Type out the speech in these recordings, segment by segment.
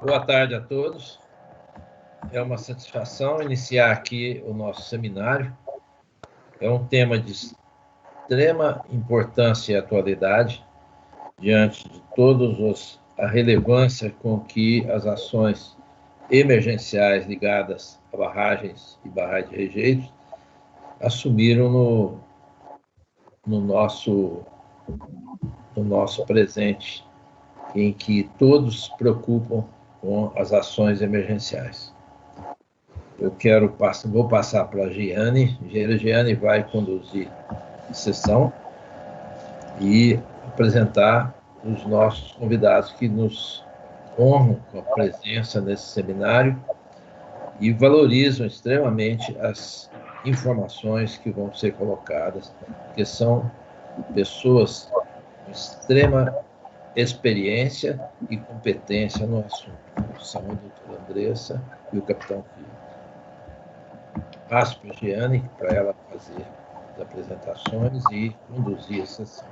Boa tarde a todos. É uma satisfação iniciar aqui o nosso seminário. É um tema de extrema importância e atualidade, diante de todos a relevância com que as ações emergenciais ligadas a barragens e barragens de rejeitos assumiram no nosso presente, em que todos se preocupam com as ações emergenciais. Vou passar para a Giane. Giane vai conduzir a sessão e apresentar os nossos convidados que nos honram com a presença nesse seminário e valorizam extremamente as informações que vão ser colocadas, porque são pessoas com extrema experiência e competência no assunto. São a doutora Andressa e o capitão Filho. Passo para a Giane, para ela fazer as apresentações e conduzir a sessão.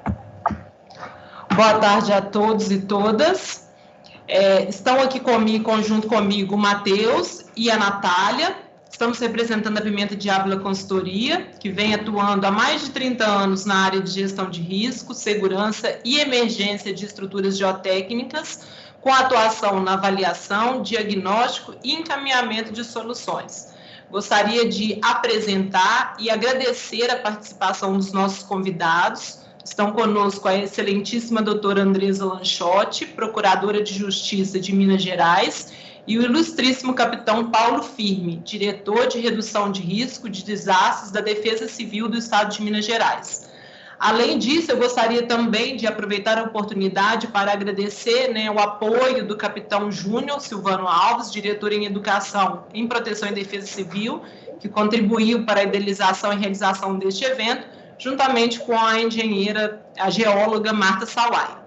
Boa tarde a todos e todas. Estão aqui junto comigo o Matheus e a Natália. Estamos representando a Pimenta de Ávila Consultoria, que vem atuando há mais de 30 anos na área de gestão de risco, segurança e emergência de estruturas geotécnicas, com atuação na avaliação, diagnóstico e encaminhamento de soluções. Gostaria de apresentar e agradecer a participação dos nossos convidados. Estão conosco a excelentíssima doutora Andressa Lanchotti, procuradora de Justiça de Minas Gerais, e o ilustríssimo capitão Paulo Firme, diretor de redução de risco de desastres da Defesa Civil do Estado de Minas Gerais. Além disso, eu gostaria também de aproveitar a oportunidade para agradecer o apoio do capitão Júnior Silvano Alves, diretor em Educação em Proteção e Defesa Civil, que contribuiu para a idealização e realização deste evento, juntamente com a geóloga Marta Salai.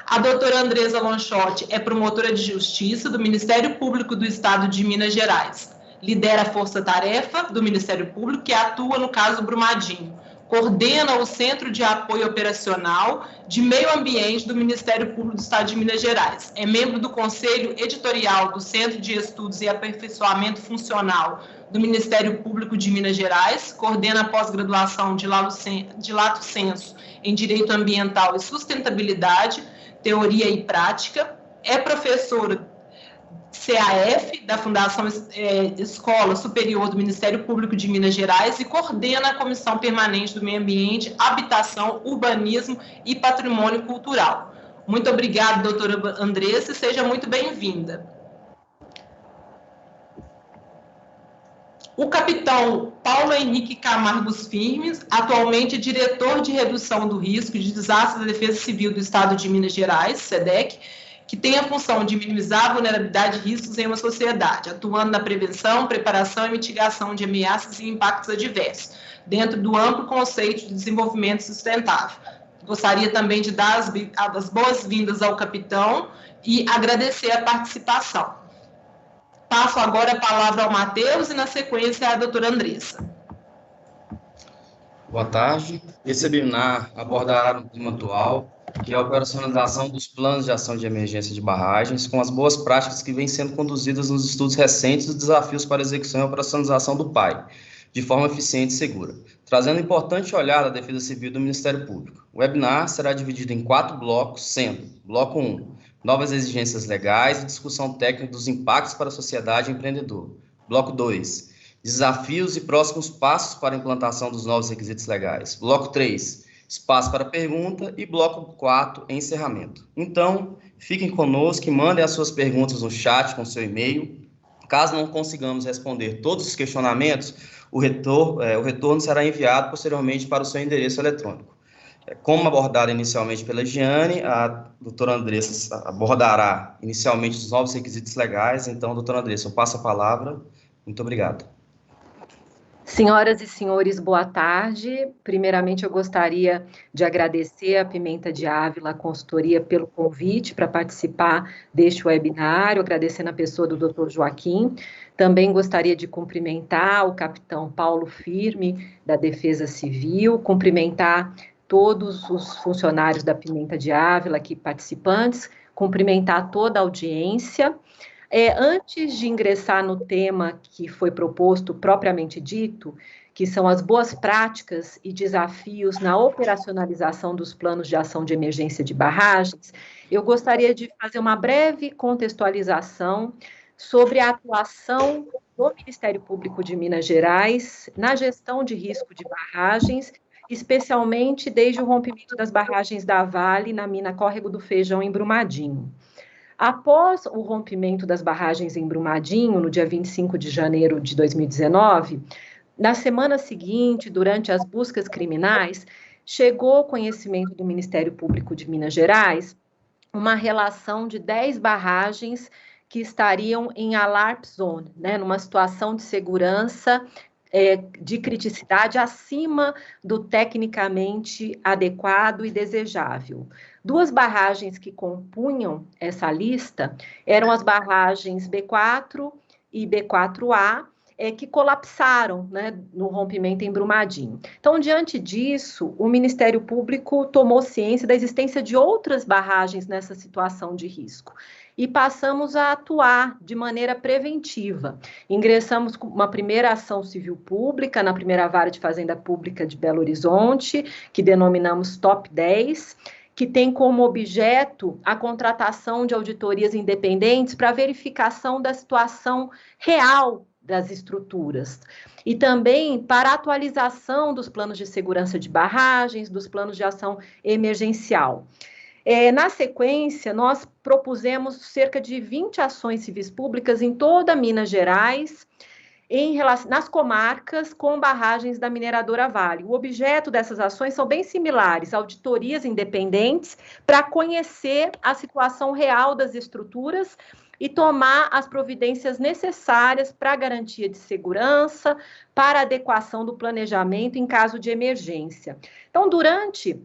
A doutora Andressa Lanchotti é promotora de Justiça do Ministério Público do Estado de Minas Gerais. Lidera a força-tarefa do Ministério Público, que atua no caso Brumadinho. Coordena o Centro de Apoio Operacional de Meio Ambiente do Ministério Público do Estado de Minas Gerais. É membro do Conselho Editorial do Centro de Estudos e Aperfeiçoamento Funcional do Ministério Público de Minas Gerais. Coordena a pós-graduação de lato sensu em Direito Ambiental e Sustentabilidade, Teoria e Prática. É professora CAF, da Fundação Escola Superior do Ministério Público de Minas Gerais, e coordena a Comissão Permanente do Meio Ambiente, Habitação, Urbanismo e Patrimônio Cultural. Muito obrigada, doutora Andressa, e seja muito bem-vinda. O capitão Paulo Henrique Camargos Firmes, atualmente diretor de redução do risco de desastres da Defesa Civil do Estado de Minas Gerais, SEDEC, que tem a função de minimizar a vulnerabilidade e riscos em uma sociedade, atuando na prevenção, preparação e mitigação de ameaças e impactos adversos, dentro do amplo conceito de desenvolvimento sustentável. Gostaria também de dar as boas-vindas ao capitão e agradecer a participação. Passo agora a palavra ao Matheus e, na sequência, à doutora Andressa. Boa tarde. Esse webinar abordará o tema atual, que é a operacionalização dos planos de ação de emergência de barragens, com as boas práticas que vêm sendo conduzidas nos estudos recentes dos desafios para a execução e operacionalização do PAI, de forma eficiente e segura, trazendo um importante olhar da Defesa Civil do Ministério Público. O webinar será dividido em 4 blocos, sendo: bloco 1, novas exigências legais e discussão técnica dos impactos para a sociedade e empreendedor. Bloco 2, desafios e próximos passos para a implantação dos novos requisitos legais. Bloco 3, espaço para pergunta, e bloco 4, encerramento. Então, fiquem conosco e mandem as suas perguntas no chat com seu e-mail. Caso não consigamos responder todos os questionamentos, o retorno será enviado posteriormente para o seu endereço eletrônico. Como abordado inicialmente pela Giane, a doutora Andressa abordará inicialmente os novos requisitos legais. Então, doutora Andressa, eu passo a palavra. Muito obrigado. Senhoras e senhores, boa tarde. Primeiramente, eu gostaria de agradecer à Pimenta de Ávila Consultoria pelo convite para participar deste webinário, agradecendo a pessoa do Dr. Joaquim. Também gostaria de cumprimentar o capitão Paulo Firme, da Defesa Civil, cumprimentar todos os funcionários da Pimenta de Ávila aqui participantes, cumprimentar toda a audiência. Antes de ingressar no tema que foi proposto propriamente dito, que são as boas práticas e desafios na operacionalização dos planos de ação de emergência de barragens, eu gostaria de fazer uma breve contextualização sobre a atuação do Ministério Público de Minas Gerais na gestão de risco de barragens, especialmente desde o rompimento das barragens da Vale na mina Córrego do Feijão, em Brumadinho. Após o rompimento das barragens em Brumadinho, no dia 25 de janeiro de 2019, na semana seguinte, durante as buscas criminais, chegou ao conhecimento do Ministério Público de Minas Gerais uma relação de 10 barragens que estariam em alarm zone, né, numa situação de segurança de criticidade acima do tecnicamente adequado e desejável. 2 barragens que compunham essa lista eram as barragens B4 e B4A, que colapsaram, né, no rompimento em Brumadinho. Então, diante disso, o Ministério Público tomou ciência da existência de outras barragens nessa situação de risco e passamos a atuar de maneira preventiva. Ingressamos com uma primeira ação civil pública na primeira vara de Fazenda Pública de Belo Horizonte, que denominamos Top 10, que tem como objeto a contratação de auditorias independentes para verificação da situação real das estruturas e também para a atualização dos planos de segurança de barragens, dos planos de ação emergencial. Na sequência, nós propusemos cerca de 20 ações civis públicas em toda Minas Gerais, nas comarcas com barragens da mineradora Vale. O objeto dessas ações são bem similares, auditorias independentes para conhecer a situação real das estruturas e tomar as providências necessárias para a garantia de segurança, para a adequação do planejamento em caso de emergência. Então, durante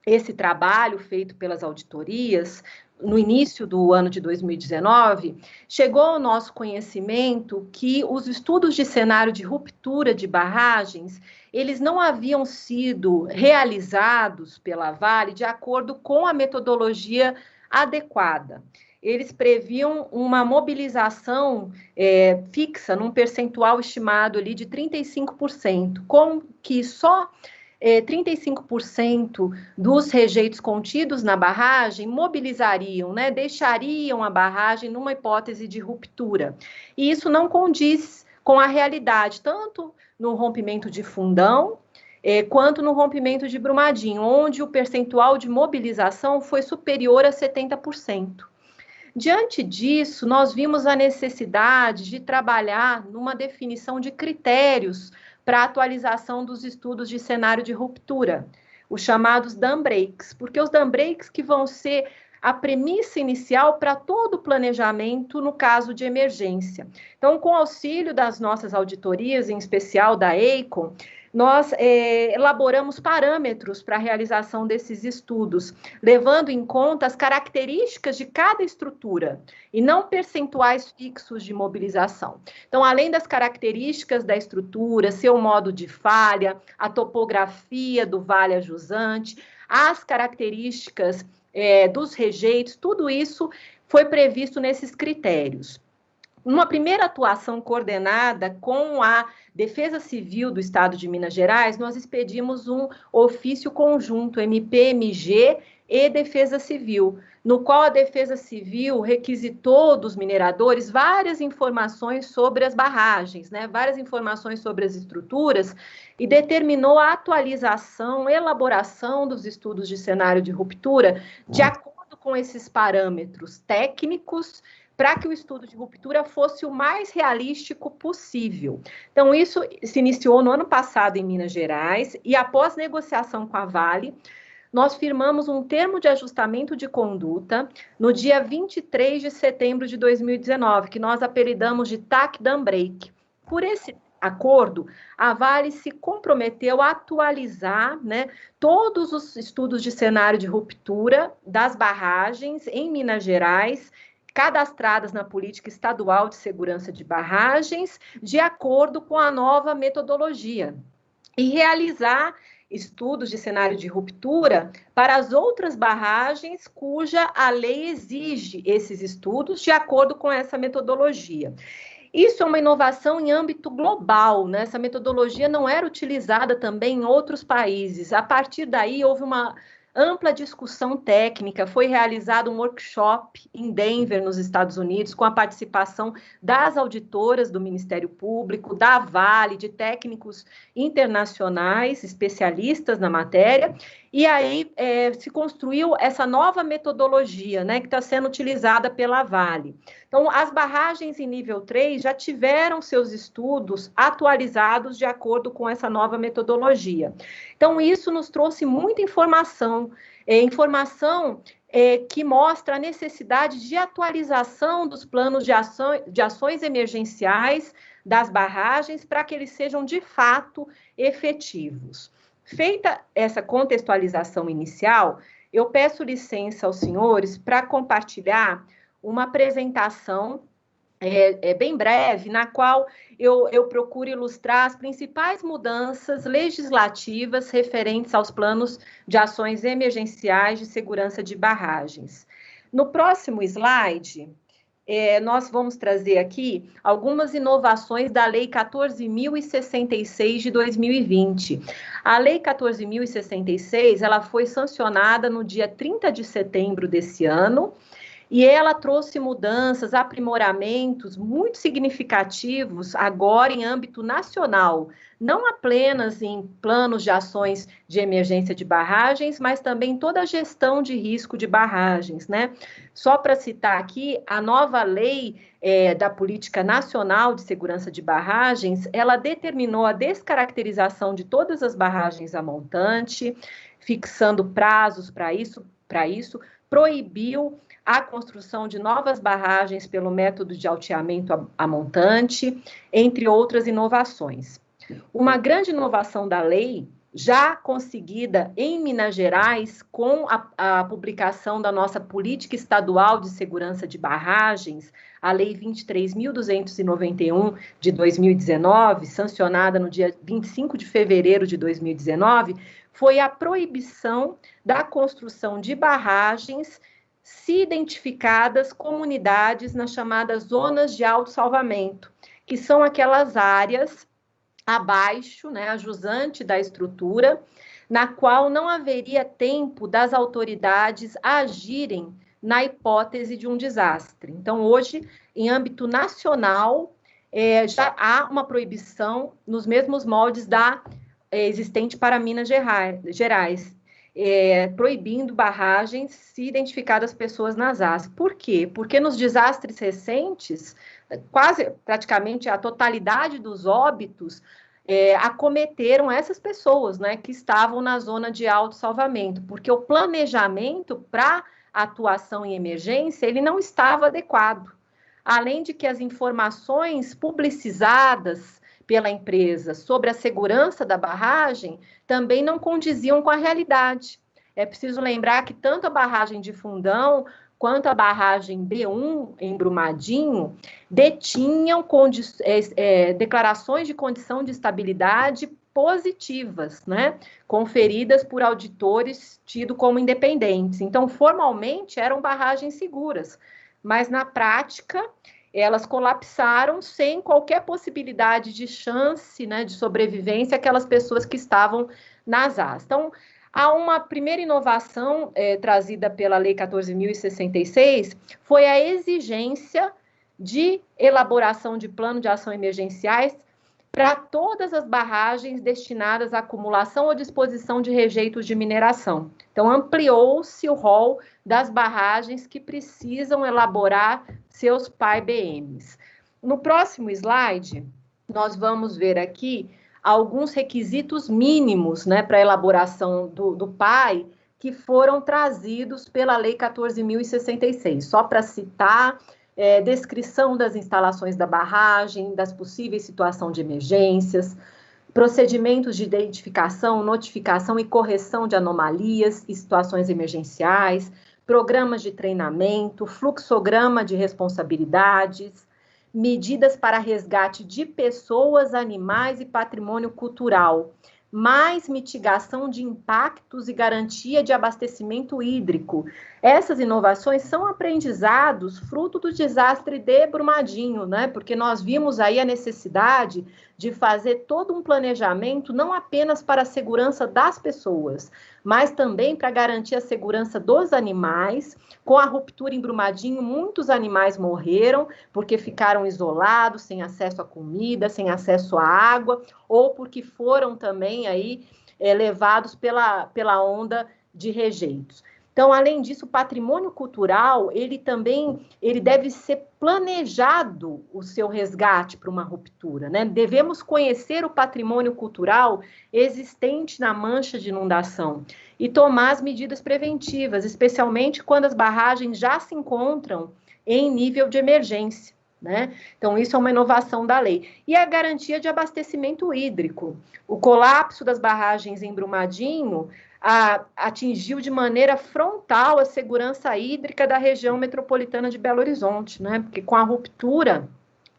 esse trabalho feito pelas auditorias, no início do ano de 2019, chegou ao nosso conhecimento que os estudos de cenário de ruptura de barragens, eles não haviam sido realizados pela Vale de acordo com a metodologia adequada. Eles previam uma mobilização fixa, num percentual estimado ali de 35%, com que só 35% dos rejeitos contidos na barragem mobilizariam, né, deixariam a barragem numa hipótese de ruptura. E isso não condiz com a realidade, tanto no rompimento de Fundão, quanto no rompimento de Brumadinho, onde o percentual de mobilização foi superior a 70%. Diante disso, nós vimos a necessidade de trabalhar numa definição de critérios para a atualização dos estudos de cenário de ruptura, os chamados dam breaks, porque os dam breaks que vão ser a premissa inicial para todo o planejamento no caso de emergência. Então, com auxílio das nossas auditorias, em especial da EICOM, nós elaboramos parâmetros para a realização desses estudos, levando em conta as características de cada estrutura e não percentuais fixos de mobilização. Então, além das características da estrutura, seu modo de falha, a topografia do vale ajusante, as características dos rejeitos, tudo isso foi previsto nesses critérios. Numa primeira atuação coordenada com a Defesa Civil do Estado de Minas Gerais, nós expedimos um ofício conjunto, MPMG e Defesa Civil, no qual a Defesa Civil requisitou dos mineradores várias informações sobre as barragens, né, várias informações sobre as estruturas, e determinou a atualização, elaboração dos estudos de cenário de ruptura de acordo com esses parâmetros técnicos, para que o estudo de ruptura fosse o mais realístico possível. Então, isso se iniciou no ano passado em Minas Gerais, e após negociação com a Vale, nós firmamos um termo de ajustamento de conduta no dia 23 de setembro de 2019, que nós apelidamos de TAC Dam Break. Por esse acordo, a Vale se comprometeu a atualizar, né, todos os estudos de cenário de ruptura das barragens em Minas Gerais, cadastradas na Política Estadual de Segurança de Barragens, de acordo com a nova metodologia, e realizar estudos de cenário de ruptura para as outras barragens cuja a lei exige esses estudos de acordo com essa metodologia. Isso é uma inovação em âmbito global, né? Essa metodologia não era utilizada também em outros países. A partir daí, houve uma ampla discussão técnica, foi realizado um workshop em Denver, nos Estados Unidos, com a participação das auditoras do Ministério Público, da Vale, de técnicos internacionais, especialistas na matéria, e aí se construiu essa nova metodologia, né, que está sendo utilizada pela Vale. Então, as barragens em nível 3 já tiveram seus estudos atualizados de acordo com essa nova metodologia. Então, isso nos trouxe muita informação que mostra a necessidade de atualização dos planos de ações emergenciais das barragens para que eles sejam, de fato, efetivos. Feita essa contextualização inicial, eu peço licença aos senhores para compartilhar uma apresentação bem breve, na qual eu procuro ilustrar as principais mudanças legislativas referentes aos planos de ações emergenciais de segurança de barragens. No próximo slide, nós vamos trazer aqui algumas inovações da Lei 14.066 de 2020. A Lei 14.066, ela foi sancionada no dia 30 de setembro desse ano, e ela trouxe mudanças, aprimoramentos muito significativos agora em âmbito nacional, não apenas em planos de ações de emergência de barragens, mas também toda a gestão de risco de barragens, né? Só para citar aqui, a nova lei da Política Nacional de Segurança de Barragens, ela determinou a descaracterização de todas as barragens a montante, fixando prazos para isso, proibiu a construção de novas barragens pelo método de alteamento a montante, entre outras inovações. Uma grande inovação da lei, já conseguida em Minas Gerais, com a publicação da nossa Política Estadual de Segurança de Barragens, a Lei 23.291 de 2019, sancionada no dia 25 de fevereiro de 2019, foi a proibição da construção de barragens se identificadas comunidades nas chamadas zonas de autossalvamento, que são aquelas áreas abaixo, né, a jusante da estrutura, na qual não haveria tempo das autoridades agirem na hipótese de um desastre. Então, hoje, em âmbito nacional, já há uma proibição nos mesmos moldes da existente para Minas Gerais, proibindo barragens se identificar as pessoas nas AS. Por quê? Porque nos desastres recentes, praticamente a totalidade dos óbitos acometeram essas pessoas, né, que estavam na zona de autossalvamento, porque o planejamento para atuação em emergência, ele não estava adequado. Além de que as informações publicizadas pela empresa sobre a segurança da barragem também não condiziam com a realidade. É preciso lembrar que tanto a barragem de Fundão quanto a barragem B1 em Brumadinho detinham declarações de condição de estabilidade positivas, né, conferidas por auditores tidos como independentes. Então, formalmente, eram barragens seguras, mas na prática elas colapsaram sem qualquer possibilidade de chance, né, de sobrevivência aquelas pessoas que estavam nas AS. Então, há uma primeira inovação trazida pela Lei 14.066, foi a exigência de elaboração de plano de ação emergenciais para todas as barragens destinadas à acumulação ou disposição de rejeitos de mineração. Então, ampliou-se o rol das barragens que precisam elaborar seus PAI-BMs. No próximo slide, nós vamos ver aqui alguns requisitos mínimos, né, para a elaboração do PAI que foram trazidos pela Lei 14.066. Só para citar, descrição das instalações da barragem, das possíveis situações de emergências, procedimentos de identificação, notificação e correção de anomalias e situações emergenciais, programas de treinamento, fluxograma de responsabilidades, medidas para resgate de pessoas, animais e patrimônio cultural, mais mitigação de impactos e garantia de abastecimento hídrico. Essas inovações são aprendizados fruto do desastre de Brumadinho, né? Porque nós vimos aí a necessidade de fazer todo um planejamento, não apenas para a segurança das pessoas, mas também para garantir a segurança dos animais. Com a ruptura em Brumadinho, muitos animais morreram porque ficaram isolados, sem acesso à comida, sem acesso à água, ou porque foram também aí levados pela onda de rejeitos. Então, além disso, o patrimônio cultural, ele deve ser planejado o seu resgate para uma ruptura, né? Devemos conhecer o patrimônio cultural existente na mancha de inundação e tomar as medidas preventivas, especialmente quando as barragens já se encontram em nível de emergência, né? Então, isso é uma inovação da lei. E a garantia de abastecimento hídrico. O colapso das barragens em Brumadinho atingiu de maneira frontal a segurança hídrica da região metropolitana de Belo Horizonte, né? Porque com a ruptura,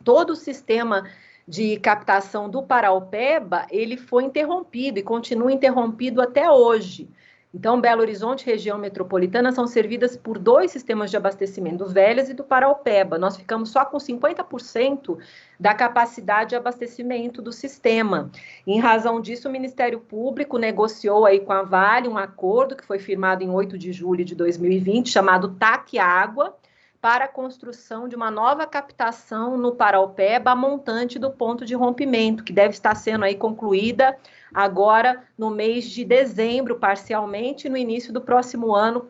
todo o sistema de captação do Paraopeba, ele foi interrompido e continua interrompido até hoje. Então, Belo Horizonte e região metropolitana são servidas por 2 sistemas de abastecimento, do Velhas e do Paraopeba. Nós ficamos só com 50% da capacidade de abastecimento do sistema. Em razão disso, o Ministério Público negociou aí com a Vale um acordo que foi firmado em 8 de julho de 2020, chamado TAC Água, para a construção de uma nova captação no Paraopeba, a montante do ponto de rompimento, que deve estar sendo aí concluída agora no mês de dezembro, parcialmente, e no início do próximo ano,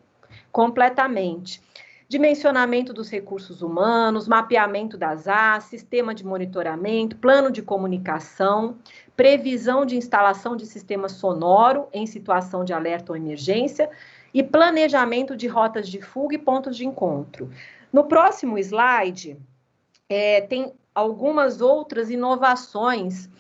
completamente. Dimensionamento dos recursos humanos, mapeamento das áreas, sistema de monitoramento, plano de comunicação, previsão de instalação de sistema sonoro em situação de alerta ou emergência e planejamento de rotas de fuga e pontos de encontro. No próximo slide, tem algumas outras inovações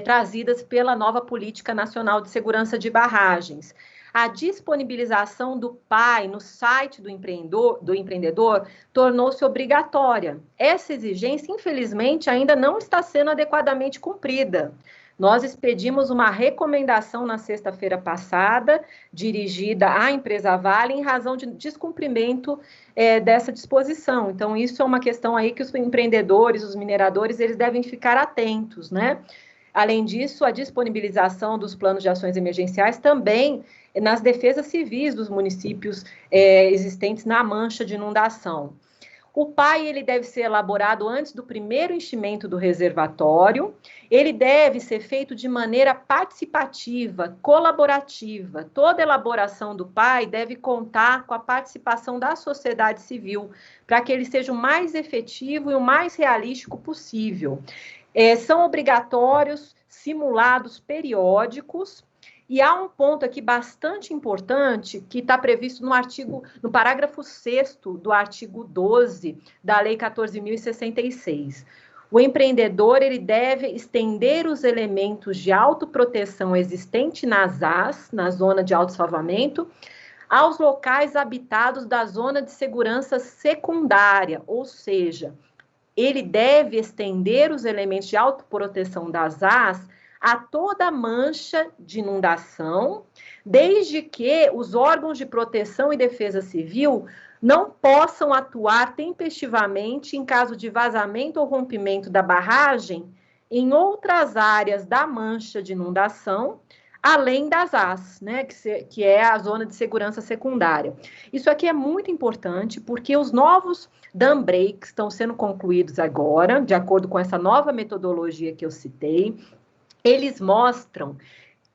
trazidas pela nova Política Nacional de Segurança de Barragens. A disponibilização do PAI no site do empreendedor tornou-se obrigatória. Essa exigência, infelizmente, ainda não está sendo adequadamente cumprida. Nós expedimos uma recomendação na sexta-feira passada, dirigida à empresa Vale, em razão de descumprimento dessa disposição. Então, isso é uma questão aí que os empreendedores, os mineradores, eles devem ficar atentos, né? Além disso, a disponibilização dos planos de ações emergenciais também nas defesas civis dos municípios existentes na mancha de inundação. O PAI ele deve ser elaborado antes do primeiro enchimento do reservatório, ele deve ser feito de maneira participativa, colaborativa. Toda elaboração do PAI deve contar com a participação da sociedade civil, para que ele seja o mais efetivo e o mais realístico possível. São obrigatórios simulados periódicos, e há um ponto aqui bastante importante que está previsto no parágrafo 6º do artigo 12 da Lei 14.066. O empreendedor ele deve estender os elementos de autoproteção existente nas AS, na zona de autossalvamento, aos locais habitados da zona de segurança secundária, ou seja, ele deve estender os elementos de autoproteção das AS a toda a mancha de inundação, desde que os órgãos de proteção e defesa civil não possam atuar tempestivamente em caso de vazamento ou rompimento da barragem em outras áreas da mancha de inundação, além das AS, né, que é a zona de segurança secundária. Isso aqui é muito importante, porque os novos dam breaks estão sendo concluídos agora, de acordo com essa nova metodologia que eu citei. Eles mostram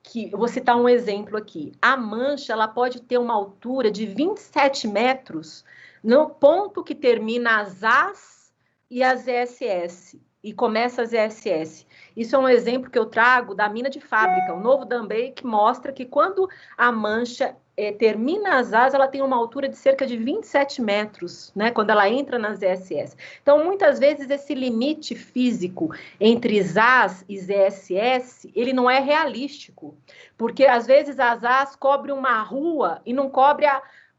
que, eu vou citar um exemplo aqui, a mancha ela pode ter uma altura de 27 metros no ponto que termina as AS e as ESS, e começa as ESS. Isso é um exemplo que eu trago da mina de fábrica, o novo dam break mostra que quando a mancha termina as AS, ela tem uma altura de cerca de 27 metros, né, quando ela entra nas ESS. Então, muitas vezes, esse limite físico entre AS e ESS, ele não é realístico, porque, às vezes, as AS cobrem uma rua e não cobre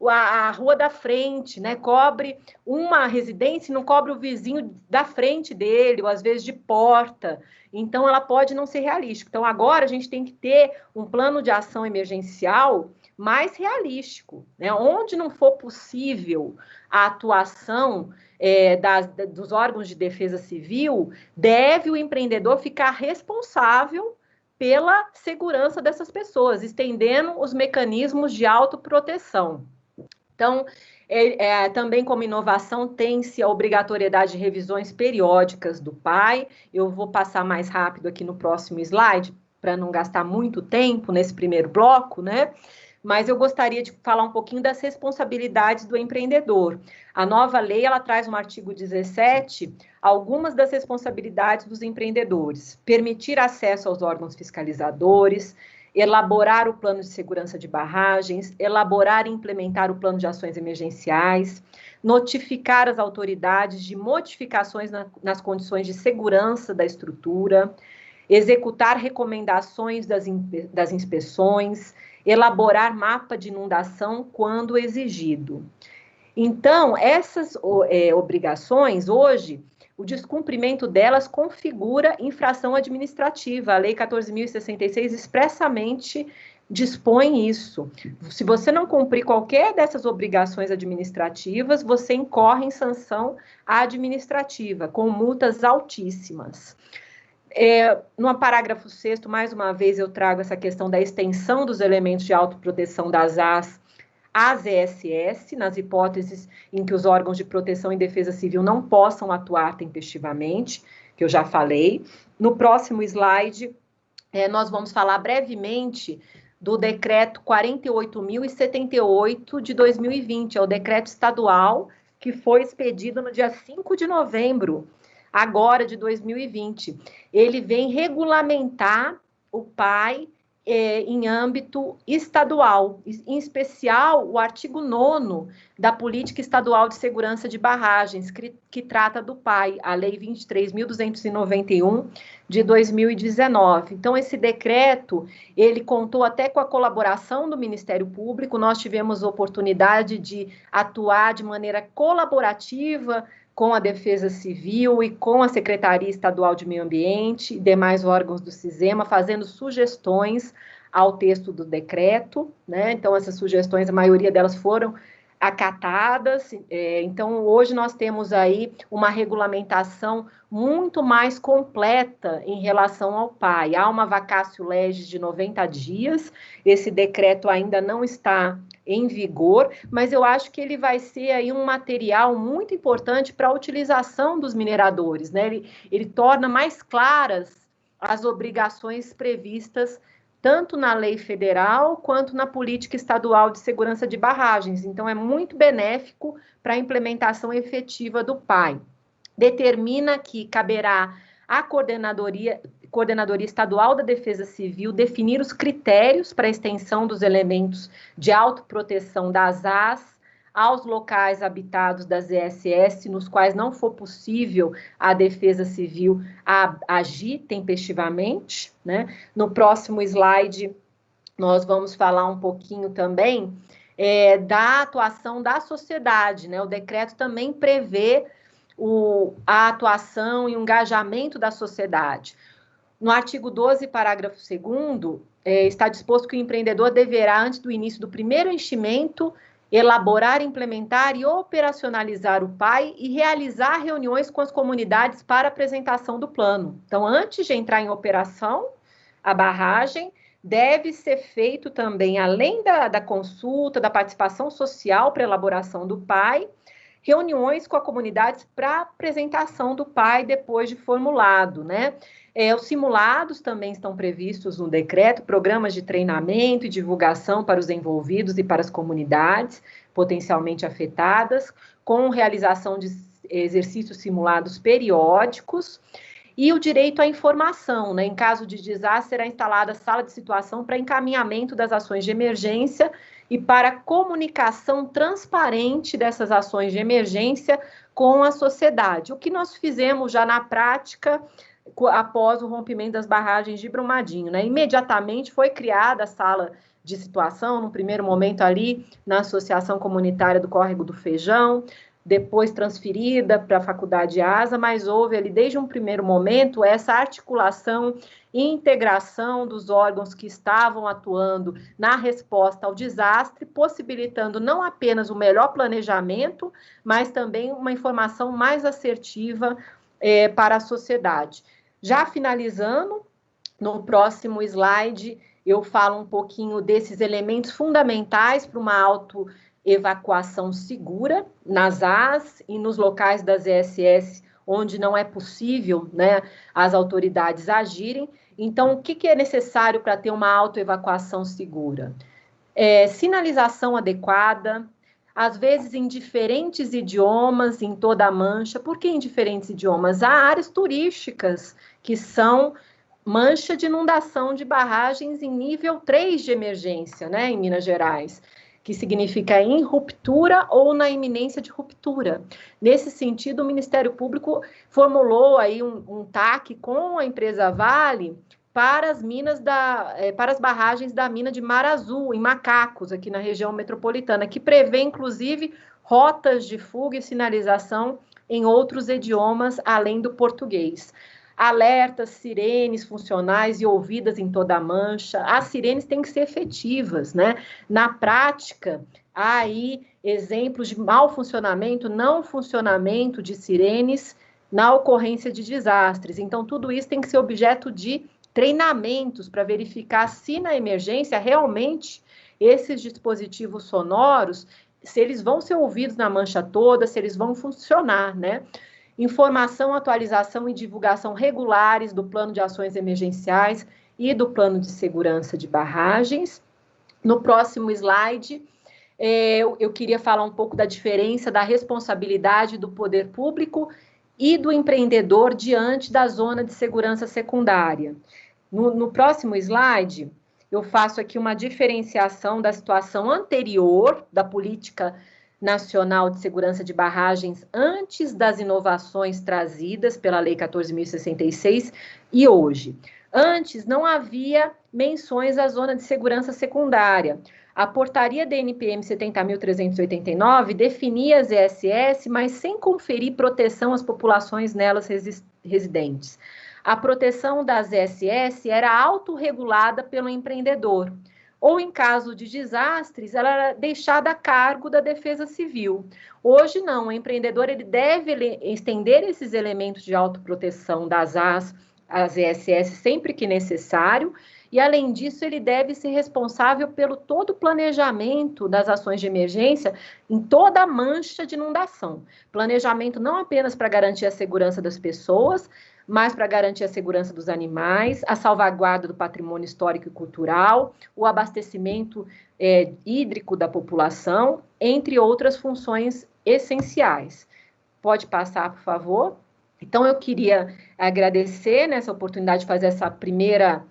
a rua da frente, né? Cobre uma residência e não cobre o vizinho da frente dele, ou às vezes de porta. Então, ela pode não ser realística. Então, agora a gente tem que ter um plano de ação emergencial mais realístico, né? Onde não for possível a atuação dos órgãos de defesa civil, deve o empreendedor ficar responsável pela segurança dessas pessoas, estendendo os mecanismos de autoproteção. Então, também como inovação, tem-se a obrigatoriedade de revisões periódicas do PAI. Eu vou passar mais rápido aqui no próximo slide, para não gastar muito tempo nesse primeiro bloco, né? Mas eu gostaria de falar um pouquinho das responsabilidades do empreendedor. A nova lei, ela traz no artigo 17 algumas das responsabilidades dos empreendedores: permitir acesso aos órgãos fiscalizadores, elaborar o plano de segurança de barragens, elaborar e implementar o plano de ações emergenciais, notificar as autoridades de modificações nas condições de segurança da estrutura, executar recomendações das inspeções, elaborar mapa de inundação quando exigido. Então, essas obrigações, hoje, o descumprimento delas configura infração administrativa. A Lei 14.066 expressamente dispõe isso. Se você não cumprir qualquer dessas obrigações administrativas, você incorre em sanção administrativa, com multas altíssimas. No parágrafo 6º, mais uma vez, eu trago essa questão da extensão dos elementos de autoproteção das às ESS, nas hipóteses em que os órgãos de proteção e defesa civil não possam atuar tempestivamente, que eu já falei. No próximo slide, nós vamos falar brevemente do decreto 48.078 de 2020, é o decreto estadual que foi expedido no dia 5 de novembro, agora de 2020. Ele vem regulamentar o PAI em âmbito estadual, em especial o artigo 9º da Política Estadual de Segurança de Barragens, que trata do PAI, a Lei 23.291 de 2019. Então, esse decreto, ele contou até com a colaboração do Ministério Público. Nós tivemos oportunidade de atuar de maneira colaborativa com a Defesa Civil e com a Secretaria Estadual de Meio Ambiente e demais órgãos do SISEMA, fazendo sugestões ao texto do decreto, né? Então, essas sugestões, a maioria delas foram acatadas. Então, hoje nós temos aí uma regulamentação muito mais completa em relação ao PAI. Há uma vacatio legis de 90 dias, esse decreto ainda não está em vigor, mas eu acho que ele vai ser aí um material muito importante para a utilização dos mineradores, né? Ele torna mais claras as obrigações previstas tanto na lei federal quanto na política estadual de segurança de barragens. Então, é muito benéfico para a implementação efetiva do PAI. Determina que caberá à Coordenadoria Estadual da Defesa Civil definir os critérios para a extensão dos elementos de autoproteção das aos locais habitados das ESS, nos quais não for possível a Defesa Civil agir tempestivamente, né? No próximo slide, nós vamos falar um pouquinho também da atuação da sociedade, né? O decreto também prevê a atuação e o engajamento da sociedade. No artigo 12, parágrafo 2º, está disposto que o empreendedor deverá, antes do início do primeiro enchimento, elaborar, implementar e operacionalizar o PAI e realizar reuniões com as comunidades para apresentação do plano. Então, antes de entrar em operação, a barragem deve ser feito também, além da consulta, da participação social para elaboração do PAI, reuniões com a comunidade para apresentação do PAI depois de formulado, né? Os simulados também estão previstos no decreto, programas de treinamento e divulgação para os envolvidos e para as comunidades potencialmente afetadas, com realização de exercícios simulados periódicos, e o direito à informação, né? Em caso de desastre, será instalada sala de situação para encaminhamento das ações de emergência e para comunicação transparente dessas ações de emergência com a sociedade. O que nós fizemos já na prática após o rompimento das barragens de Brumadinho, né? Imediatamente foi criada a sala de situação, no primeiro momento ali na Associação Comunitária do Córrego do Feijão, depois transferida para a Faculdade ASA, mas houve ali desde um primeiro momento essa articulação e integração dos órgãos que estavam atuando na resposta ao desastre, possibilitando não apenas o melhor planejamento, mas também uma informação mais assertiva para a sociedade. Já finalizando, no próximo slide, eu falo um pouquinho desses elementos fundamentais para uma autoevacuação segura nas AS e nos locais das ESS, onde não é possível, né, as autoridades agirem. Então, o que é necessário para ter uma autoevacuação segura? Sinalização adequada, às vezes em diferentes idiomas, em toda a Mancha. Por que em diferentes idiomas? Há áreas turísticas que são mancha de inundação de barragens em nível 3 de emergência, né, em Minas Gerais, que significa em ruptura ou na iminência de ruptura. Nesse sentido, o Ministério Público formulou aí um TAC com a empresa Vale para as barragens da mina de Mar Azul, em Macacos, aqui na região metropolitana, que prevê, inclusive, rotas de fuga e sinalização em outros idiomas, além do português. Alertas, sirenes funcionais e ouvidas em toda a Mancha. As sirenes têm que ser efetivas, né? Na prática, há aí exemplos de mau funcionamento, não funcionamento de sirenes na ocorrência de desastres. Então, tudo isso tem que ser objeto de treinamentos para verificar se na emergência realmente esses dispositivos sonoros, se eles vão ser ouvidos na Mancha toda, se eles vão funcionar, né? Informação, atualização e divulgação regulares do plano de ações emergenciais e do plano de segurança de barragens. No próximo slide, eu queria falar um pouco da diferença da responsabilidade do poder público e do empreendedor diante da zona de segurança secundária. No próximo slide, eu faço aqui uma diferenciação da situação anterior da política nacional de segurança de barragens antes das inovações trazidas pela Lei 14.066 e hoje. Antes, não havia menções à zona de segurança secundária. A portaria da NPM 70.389 definia as ESS, mas sem conferir proteção às populações nelas residentes. A proteção das ESS era autorregulada pelo empreendedor, ou em caso de desastres, ela era deixada a cargo da Defesa Civil. Hoje não, o empreendedor ele deve estender esses elementos de autoproteção das às ESS sempre que necessário, e além disso ele deve ser responsável pelo todo o planejamento das ações de emergência em toda a mancha de inundação. Planejamento não apenas para garantir a segurança das pessoas, mas para garantir a segurança dos animais, a salvaguarda do patrimônio histórico e cultural, o abastecimento hídrico da população, entre outras funções essenciais. Pode passar, por favor? Então, eu queria agradecer nessa oportunidade de fazer essa primeira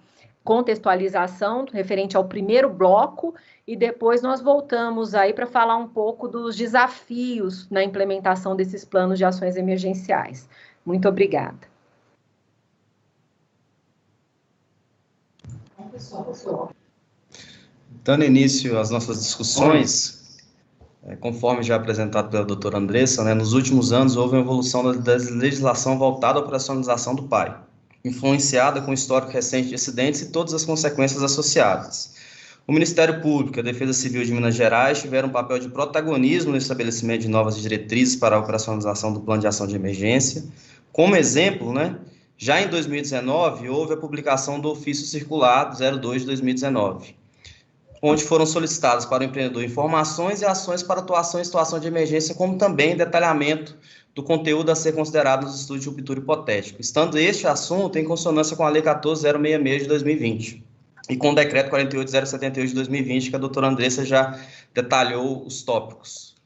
contextualização referente ao primeiro bloco e depois nós voltamos aí para falar um pouco dos desafios na implementação desses planos de ações emergenciais. Muito obrigada. Dando início às nossas discussões, conforme já apresentado pela doutora Andressa, né, nos últimos anos houve uma evolução da legislação voltada à operacionalização do PAI, influenciada com o histórico recente de acidentes e todas as consequências associadas. O Ministério Público e a Defesa Civil de Minas Gerais tiveram um papel de protagonismo no estabelecimento de novas diretrizes para a operacionalização do Plano de Ação de Emergência. Como exemplo, né, já em 2019, houve a publicação do Ofício Circular 02 de 2019, onde foram solicitadas para o empreendedor informações e ações para atuação em situação de emergência, como também detalhamento do conteúdo a ser considerado nos estudos de ruptura hipotético, estando este assunto em consonância com a Lei 14.066 de 2020 e com o Decreto 48.078 de 2020, que a doutora Andressa já detalhou os tópicos,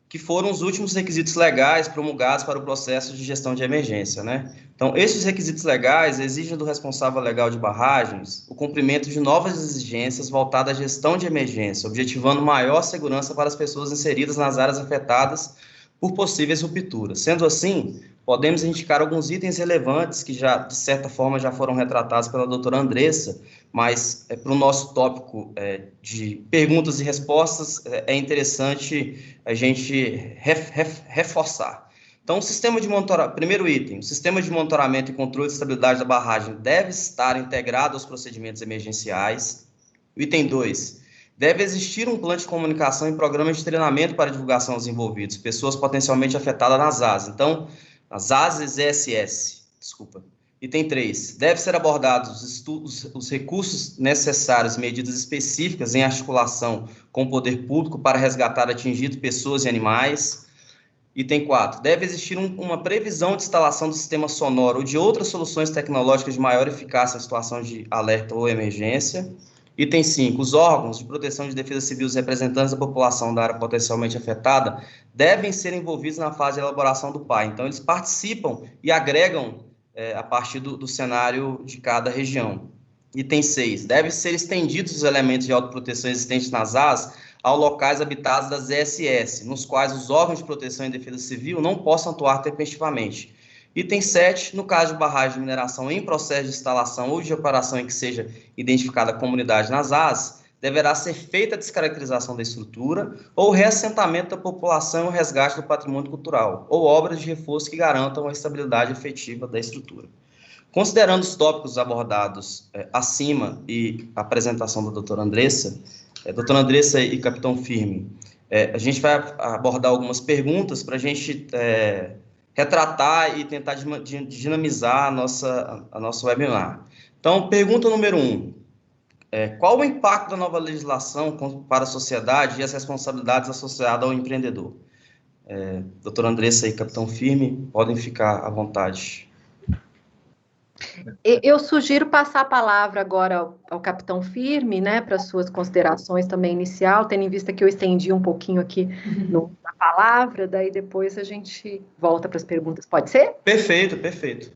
que foram os últimos requisitos legais promulgados para o processo de gestão de emergência, né? Então, esses requisitos legais exigem do responsável legal de barragens o cumprimento de novas exigências voltadas à gestão de emergência, objetivando maior segurança para as pessoas inseridas nas áreas afetadas por possíveis rupturas. Sendo assim, podemos indicar alguns itens relevantes que já, de certa forma, já foram retratados pela doutora Andressa, mas para o nosso tópico de perguntas e respostas, é interessante a gente reforçar. Então, primeiro item, o sistema de monitoramento e controle de estabilidade da barragem deve estar integrado aos procedimentos emergenciais. Item 2, deve existir um plano de comunicação e programas de treinamento para divulgação aos envolvidos, pessoas potencialmente afetadas nas ASAs. Então, as ASAs e ESS, desculpa. Item 3, deve ser abordados os recursos necessários e medidas específicas em articulação com o poder público para resgatar atingidos pessoas e animais. Item 4, deve existir uma previsão de instalação do sistema sonoro ou de outras soluções tecnológicas de maior eficácia em situação de alerta ou emergência. Item 5, os órgãos de proteção de defesa civil e os representantes da população da área potencialmente afetada devem ser envolvidos na fase de elaboração do PAI. Então, eles participam e agregam a partir do cenário de cada região. Item 6, devem ser estendidos os elementos de autoproteção existentes nas AS aos locais habitados das ESS, nos quais os órgãos de proteção e defesa civil não possam atuar tempestivamente. Item 7, no caso de barragem de mineração em processo de instalação ou de operação em que seja identificada a comunidade nas AS, deverá ser feita a descaracterização da estrutura ou reassentamento da população e o resgate do patrimônio cultural, ou obras de reforço que garantam a estabilidade efetiva da estrutura. Considerando os tópicos abordados acima e a apresentação da doutora Andressa, doutora Andressa e capitão Firme, a gente vai abordar algumas perguntas para a gente retratar e tentar dinamizar a nossa webinar. Então, pergunta número 1. Qual o impacto da nova legislação para a sociedade e as responsabilidades associadas ao empreendedor? Doutora Andressa e capitão Firme, podem ficar à vontade. Eu sugiro passar a palavra agora ao capitão Firme, né, para suas considerações também inicial, tendo em vista que eu estendi um pouquinho aqui na palavra, daí depois a gente volta para as perguntas, pode ser? Perfeito, perfeito.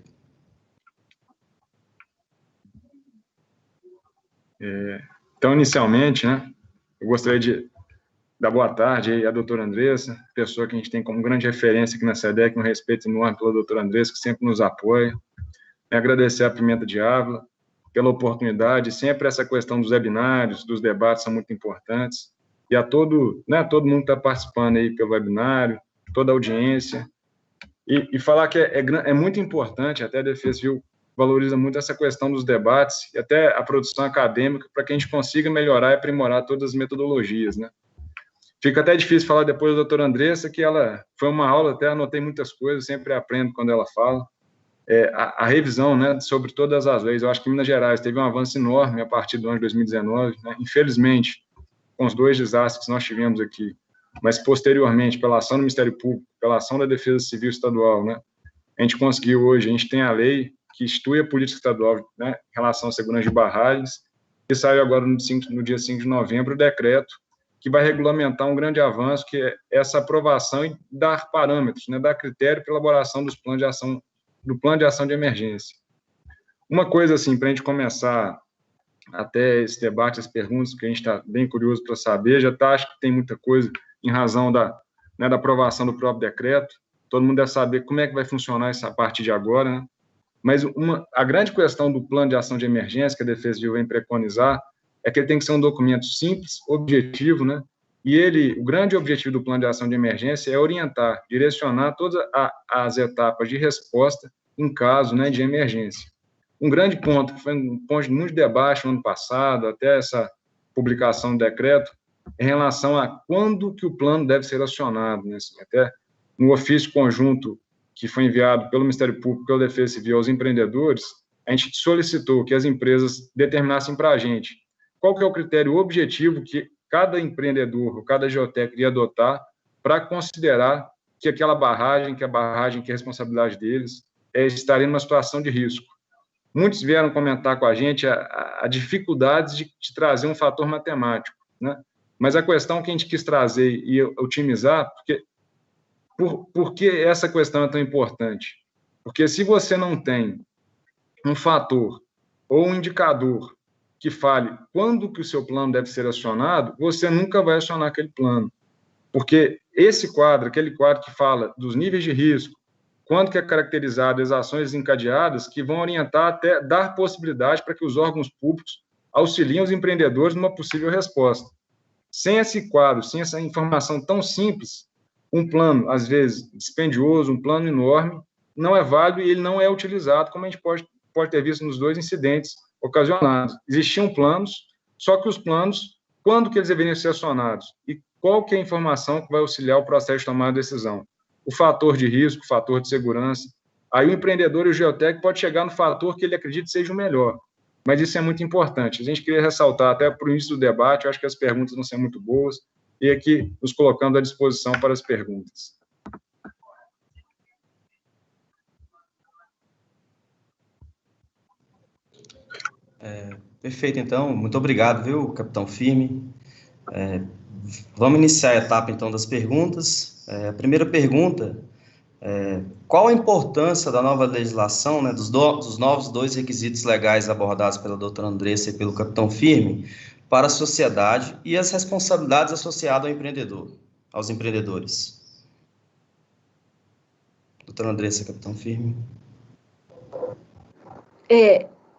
Então, inicialmente, né, eu gostaria de dar boa tarde à doutora Andressa, pessoa que a gente tem como grande referência aqui na SEDEC, um respeito enorme pela doutora Andressa, que sempre nos apoia. Agradecer a Pimenta de Ávila pela oportunidade, sempre essa questão dos webinários, dos debates são muito importantes, e a todo mundo que está participando aí pelo webinário, toda a audiência, e falar que é muito importante, até a Defesa Civil valoriza muito essa questão dos debates, e até a produção acadêmica, para que a gente consiga melhorar e aprimorar todas as metodologias, né? Fica até difícil falar depois da doutora Andressa, que ela foi uma aula, até anotei muitas coisas, sempre aprendo quando ela fala, a revisão, né, sobre todas as leis. Eu acho que Minas Gerais teve um avanço enorme a partir do ano de 2019, né? Infelizmente, com os 2 desastres que nós tivemos aqui, mas posteriormente, pela ação do Ministério Público, pela ação da Defesa Civil Estadual, né, a gente conseguiu hoje, a gente tem a lei que institui a política estadual, né, em relação à segurança de barragens, que saiu agora no dia 5 de novembro, o decreto que vai regulamentar um grande avanço, que é essa aprovação e dar parâmetros, né, dar critério para elaboração dos planos de ação, do plano de ação de emergência. Uma coisa, assim, para a gente começar até esse debate, as perguntas, que a gente está bem curioso para saber, acho que tem muita coisa em razão da aprovação do próprio decreto, todo mundo deve saber como é que vai funcionar isso a partir de agora, né? Mas a grande questão do plano de ação de emergência que a Defesa Civil vem preconizar é que ele tem que ser um documento simples, objetivo, né? E o grande objetivo do plano de ação de emergência é orientar, direcionar todas as etapas de resposta em caso, né, de emergência. Um grande ponto, que foi um ponto de muito debate no ano passado, até essa publicação do decreto, em relação a quando que o plano deve ser acionado, né? Até no ofício conjunto que foi enviado pelo Ministério Público, pela Defesa Civil aos empreendedores, a gente solicitou que as empresas determinassem para a gente qual que é o critério objetivo que cada empreendedor ou cada geotécnico iria adotar para considerar que aquela barragem, que é responsabilidade deles, estaria numa situação de risco. Muitos vieram comentar com a gente a dificuldade de trazer um fator matemático, né? Mas a questão que a gente quis trazer e otimizar, por que essa questão é tão importante? Porque se você não tem um fator ou um indicador que fale quando que o seu plano deve ser acionado, você nunca vai acionar aquele plano. Porque aquele quadro que fala dos níveis de risco, quando que é caracterizado as ações desencadeadas que vão orientar até dar possibilidade para que os órgãos públicos auxiliem os empreendedores numa possível resposta. Sem esse quadro, sem essa informação tão simples, um plano, às vezes, dispendioso, um plano enorme, não é válido e ele não é utilizado, como a gente pode ter visto nos 2 incidentes ocasionados. Existiam planos, só que os planos, quando que eles deveriam ser acionados? E qual que é a informação que vai auxiliar o processo de tomada de decisão? O fator de risco, o fator de segurança. Aí o empreendedor e o geotécnico pode chegar no fator que ele acredita seja o melhor. Mas isso é muito importante. A gente queria ressaltar, até para o início do debate, eu acho que as perguntas vão ser muito boas, e aqui nos colocando à disposição para as perguntas. Perfeito, então. Muito obrigado, viu, capitão Firme. Vamos iniciar a etapa, então, das perguntas. A primeira pergunta qual a importância da nova legislação, né, dos novos 2 requisitos legais abordados pela doutora Andressa e pelo capitão Firme para a sociedade e as responsabilidades associadas ao empreendedor, aos empreendedores? Doutora Andressa, capitão Firme.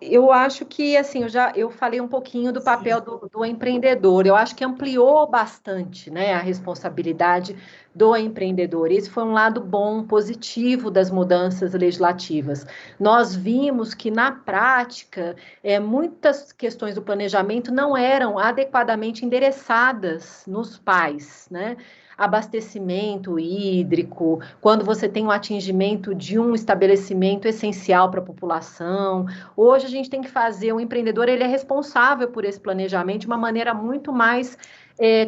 Eu acho que, assim, eu falei um pouquinho do papel do empreendedor, eu acho que ampliou bastante, né, a responsabilidade do empreendedor. Esse foi um lado bom, positivo das mudanças legislativas. Nós vimos que, na prática, muitas questões do planejamento não eram adequadamente endereçadas nos pais, né? Abastecimento hídrico, quando você tem um atingimento de um estabelecimento essencial para a população. Hoje a gente tem que fazer, o empreendedor ele é responsável por esse planejamento de uma maneira muito mais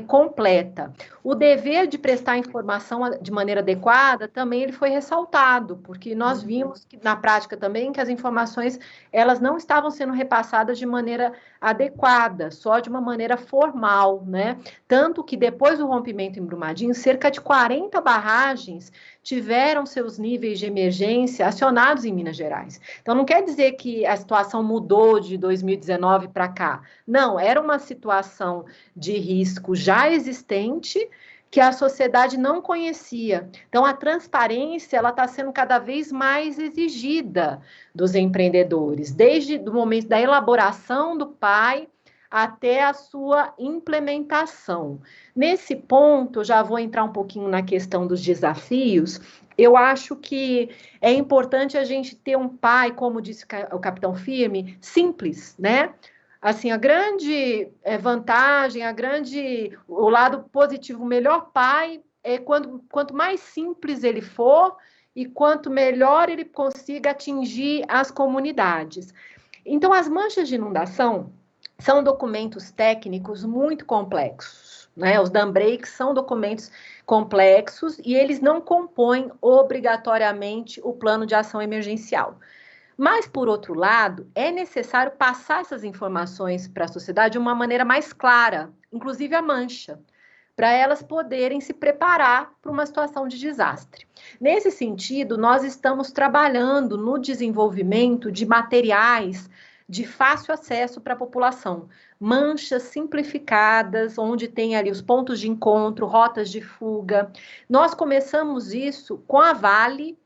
completa. O dever de prestar informação de maneira adequada também ele foi ressaltado, porque nós vimos que na prática também que as informações elas não estavam sendo repassadas de maneira adequada, só de uma maneira formal, né? Tanto que depois do rompimento em Brumadinho, cerca de 40 barragens tiveram seus níveis de emergência acionados em Minas Gerais. Então, não quer dizer que a situação mudou de 2019 para cá. Não, era uma situação de risco já existente que a sociedade não conhecia. Então, a transparência ela está sendo cada vez mais exigida dos empreendedores, desde o momento da elaboração do PAI até a sua implementação. Nesse ponto, já vou entrar um pouquinho na questão dos desafios. Eu acho que é importante a gente ter um PAI, como disse o capitão Firme, simples, né? Assim, a grande vantagem, o lado positivo, o melhor PAI é quanto mais simples ele for e quanto melhor ele consiga atingir as comunidades. Então, as manchas de inundação são documentos técnicos muito complexos, né? Os dam breaks são documentos complexos e eles não compõem obrigatoriamente o plano de ação emergencial. Mas, por outro lado, é necessário passar essas informações para a sociedade de uma maneira mais clara, inclusive a mancha, para elas poderem se preparar para uma situação de desastre. Nesse sentido, nós estamos trabalhando no desenvolvimento de materiais de fácil acesso para a população, manchas simplificadas, onde tem ali os pontos de encontro, rotas de fuga. Nós começamos isso com a Vale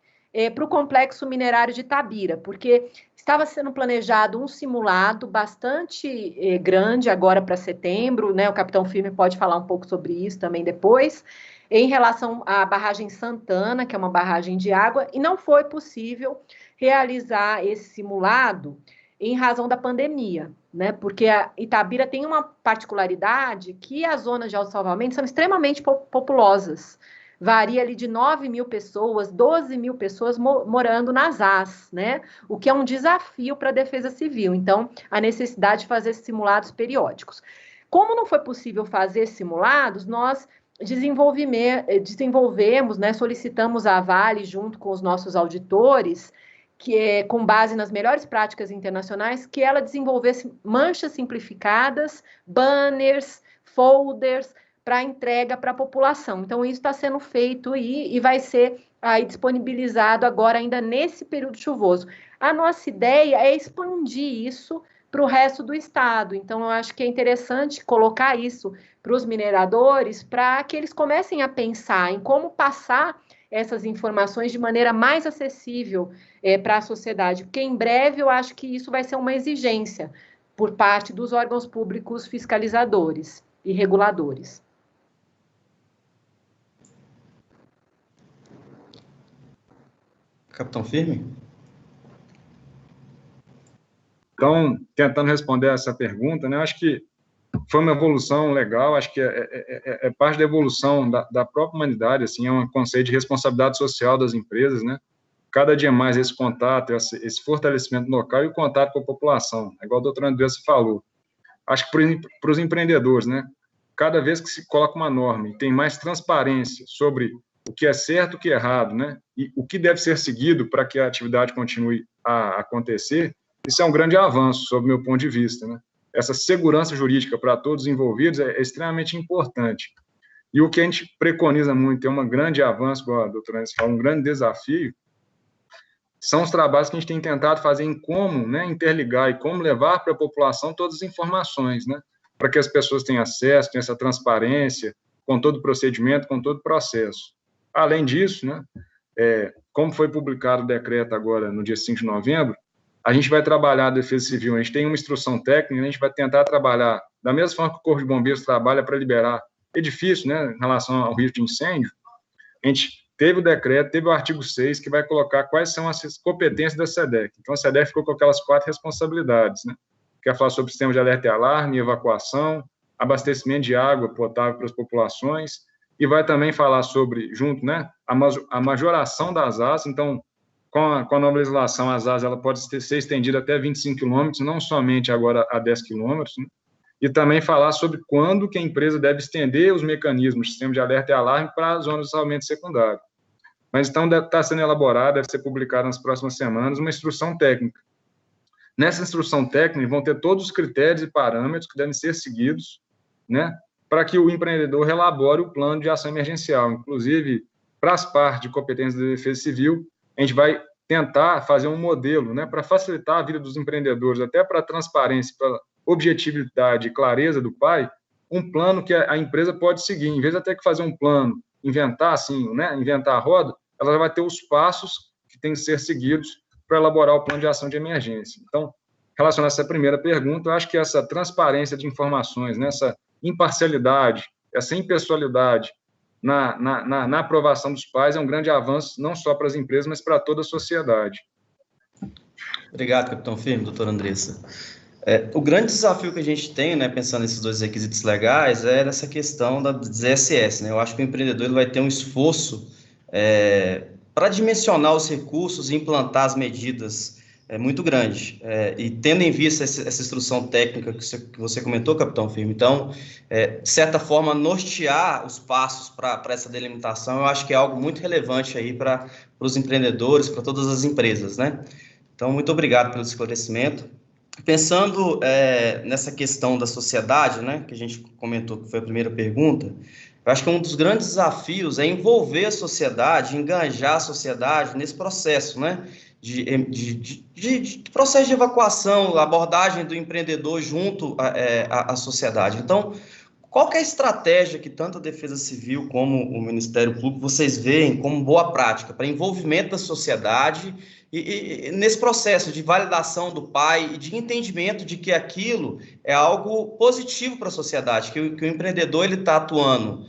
para o complexo minerário de Itabira, porque estava sendo planejado um simulado bastante grande agora para setembro, né? O capitão Firme pode falar um pouco sobre isso também depois, em relação à barragem Santana, que é uma barragem de água, e não foi possível realizar esse simulado em razão da pandemia, né? Porque a Itabira tem uma particularidade que as zonas de autossalvamento são extremamente populosas. Varia ali de 9 mil pessoas, 12 mil pessoas morando nas AS, né? O que é um desafio para a Defesa Civil. Então, a necessidade de fazer simulados periódicos. Como não foi possível fazer simulados, nós desenvolvemos, né? Solicitamos à Vale, junto com os nossos auditores, que é com base nas melhores práticas internacionais, que ela desenvolvesse manchas simplificadas, banners, folders, para entrega para a população. Então, isso está sendo feito e vai ser aí disponibilizado agora, ainda nesse período chuvoso. A nossa ideia é expandir isso para o resto do estado. Então, eu acho que é interessante colocar isso para os mineradores, para que eles comecem a pensar em como passar essas informações de maneira mais acessível para a sociedade, porque em breve eu acho que isso vai ser uma exigência por parte dos órgãos públicos fiscalizadores e reguladores. Capitão Firme? Então, tentando responder essa pergunta, né, acho que foi uma evolução legal, acho que é parte da evolução da própria humanidade, assim, é um conceito de responsabilidade social das empresas, né? Cada dia mais esse contato, esse fortalecimento local e o contato com a população, é igual a doutora Andressa falou. Acho que para os empreendedores, né? Cada vez que se coloca uma norma e tem mais transparência sobre o que é certo e o que é errado, né? E o que deve ser seguido para que a atividade continue a acontecer, isso é um grande avanço, sob o meu ponto de vista, né? Essa segurança jurídica para todos os envolvidos é extremamente importante. E o que a gente preconiza muito, é um grande avanço, como a doutora Andressa falou, um grande desafio, são os trabalhos que a gente tem tentado fazer em como, né, interligar e como levar para a população todas as informações, né, para que as pessoas tenham acesso, tenham essa transparência, com todo o procedimento, com todo o processo. Além disso, né, como foi publicado o decreto agora, no dia 5 de novembro, a gente vai trabalhar a Defesa Civil, a gente tem uma instrução técnica, a gente vai tentar trabalhar da mesma forma que o Corpo de Bombeiros trabalha para liberar edifícios, né, em relação ao risco de incêndio. A gente teve o decreto, teve o artigo 6, que vai colocar quais são as competências da SEDEC. Então, a SEDEC ficou com aquelas 4 responsabilidades, né, que é falar sobre sistema de alerta e alarme, evacuação, abastecimento de água potável para as populações, e vai também falar sobre, junto, né, a majoração das AS. Então, com a nova legislação, as AS ela pode ser estendida até 25 quilômetros, não somente agora a 10 quilômetros, né? E também falar sobre quando que a empresa deve estender os mecanismos de sistema de alerta e alarme para as zonas de salvamento secundário. Mas então está sendo elaborada, deve ser publicada nas próximas semanas, uma instrução técnica. Nessa instrução técnica vão ter todos os critérios e parâmetros que devem ser seguidos, né, para que o empreendedor elabore o plano de ação emergencial. Inclusive, para as partes de competência da Defesa Civil, a gente vai tentar fazer um modelo, né, para facilitar a vida dos empreendedores, até para a transparência, para objetividade e clareza do PAI, um plano que a empresa pode seguir. Em vez de ter que fazer um plano, inventar assim, né, inventar a roda, ela vai ter os passos que têm que ser seguidos para elaborar o plano de ação de emergência. Então, relacionado a essa primeira pergunta, eu acho que essa transparência de informações, né, essa imparcialidade, essa impessoalidade na aprovação dos PAIs é um grande avanço, não só para as empresas, mas para toda a sociedade. Obrigado, capitão Firme, doutora Andressa. O grande desafio que a gente tem, né, pensando nesses 2 requisitos legais, é nessa questão da DSS, né? Eu acho que o empreendedor ele vai ter um esforço para dimensionar os recursos e implantar as medidas muito grande. E tendo em vista essa instrução técnica que você comentou, capitão Firme, então, de certa forma, nortear os passos para essa delimitação, eu acho que é algo muito relevante aí para os empreendedores, para todas as empresas, né? Então, muito obrigado pelo esclarecimento. Pensando nessa questão da sociedade, né, que a gente comentou, que foi a primeira pergunta, eu acho que um dos grandes desafios é envolver a sociedade, engajar a sociedade nesse processo, né, de processo de evacuação, abordagem do empreendedor junto à sociedade. Então, qual que é a estratégia que tanto a Defesa Civil como o Ministério Público vocês veem como boa prática para envolvimento da sociedade e nesse processo de validação do PAI e de entendimento de que aquilo é algo positivo para a sociedade, que o empreendedor ele está atuando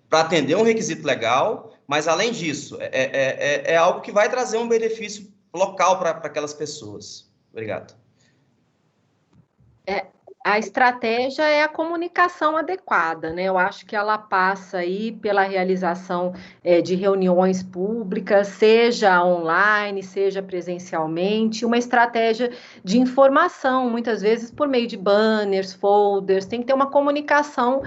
para atender um requisito legal, mas além disso é algo que vai trazer um benefício local para aquelas pessoas. Obrigado. A estratégia é a comunicação adequada, né? Eu acho que ela passa aí pela realização de reuniões públicas, seja online, seja presencialmente, uma estratégia de informação, muitas vezes por meio de banners, folders, tem que ter uma comunicação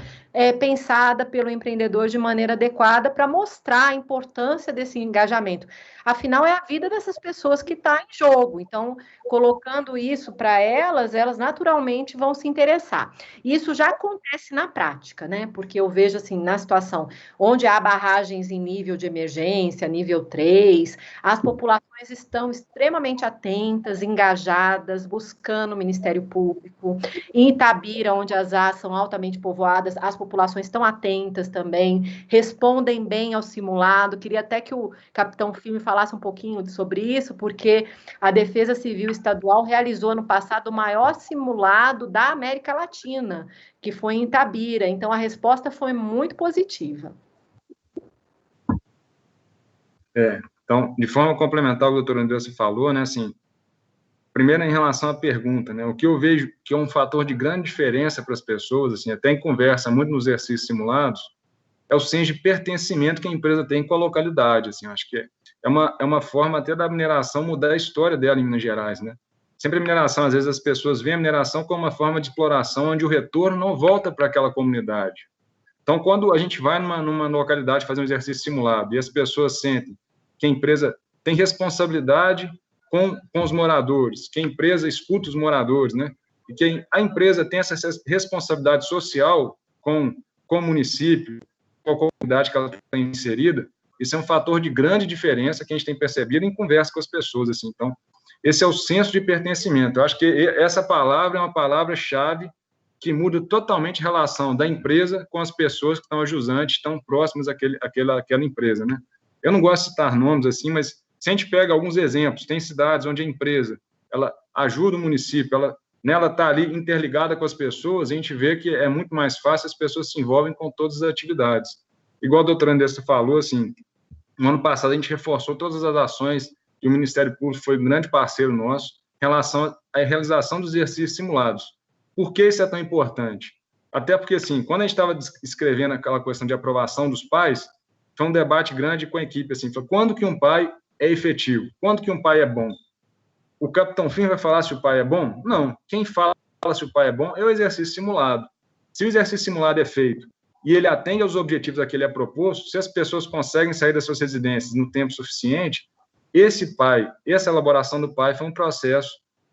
pensada pelo empreendedor de maneira adequada para mostrar a importância desse engajamento. Afinal, é a vida dessas pessoas que está em jogo. Então, colocando isso para elas naturalmente vão se interessar. Isso já acontece na prática, né? Porque eu vejo, assim, na situação onde há barragens em nível de emergência, nível 3, as populações estão extremamente atentas, engajadas, buscando o Ministério Público. Em Itabira, onde as AS são altamente povoadas, as populações populações estão atentas também, respondem bem ao simulado. Queria até que o capitão Firme falasse um pouquinho sobre isso, porque a Defesa Civil Estadual realizou no passado o maior simulado da América Latina, que foi em Itabira. Então, a resposta foi muito positiva. Então, de forma complementar ao que o doutor Andressa falou, né, assim, primeiro, em relação à pergunta, né, o que eu vejo que é um fator de grande diferença para as pessoas, assim, até em conversa muito nos exercícios simulados, é o senso de pertencimento que a empresa tem com a localidade, assim, acho que é uma forma até da mineração mudar a história dela em Minas Gerais, né? Sempre a mineração, às vezes as pessoas veem a mineração como uma forma de exploração onde o retorno não volta para aquela comunidade. Então, quando a gente vai numa localidade fazer um exercício simulado e as pessoas sentem que a empresa tem responsabilidade com os moradores, que a empresa escuta os moradores, né? E que a empresa tem essa responsabilidade social com o município, com a comunidade que ela está inserida, isso é um fator de grande diferença que a gente tem percebido em conversa com as pessoas, assim. Então, esse é o senso de pertencimento. Eu acho que essa palavra é uma palavra-chave que muda totalmente a relação da empresa com as pessoas que estão ajusantes, estão próximas àquela empresa, né? Eu não gosto de citar nomes assim, mas se a gente pega alguns exemplos, tem cidades onde a empresa ela ajuda o município, ela está ali interligada com as pessoas, a gente vê que é muito mais fácil, as pessoas se envolvem com todas as atividades. Igual a doutora Andressa falou, assim, no ano passado a gente reforçou todas as ações e o Ministério Público foi um grande parceiro nosso em relação à realização dos exercícios simulados. Por que isso é tão importante? Até porque, assim, quando a gente estava escrevendo aquela questão de aprovação dos pais, foi um debate grande com a equipe, assim, quando que um pai é efetivo? Quando que um pai é bom? O capitão Firme vai falar se o pai é bom? Não. Quem fala se o pai é bom é o exercício simulado. Se o exercício simulado é feito e ele atende aos objetivos a que ele é proposto, se as pessoas conseguem sair das suas residências no tempo suficiente, essa elaboração do pai foi um processo,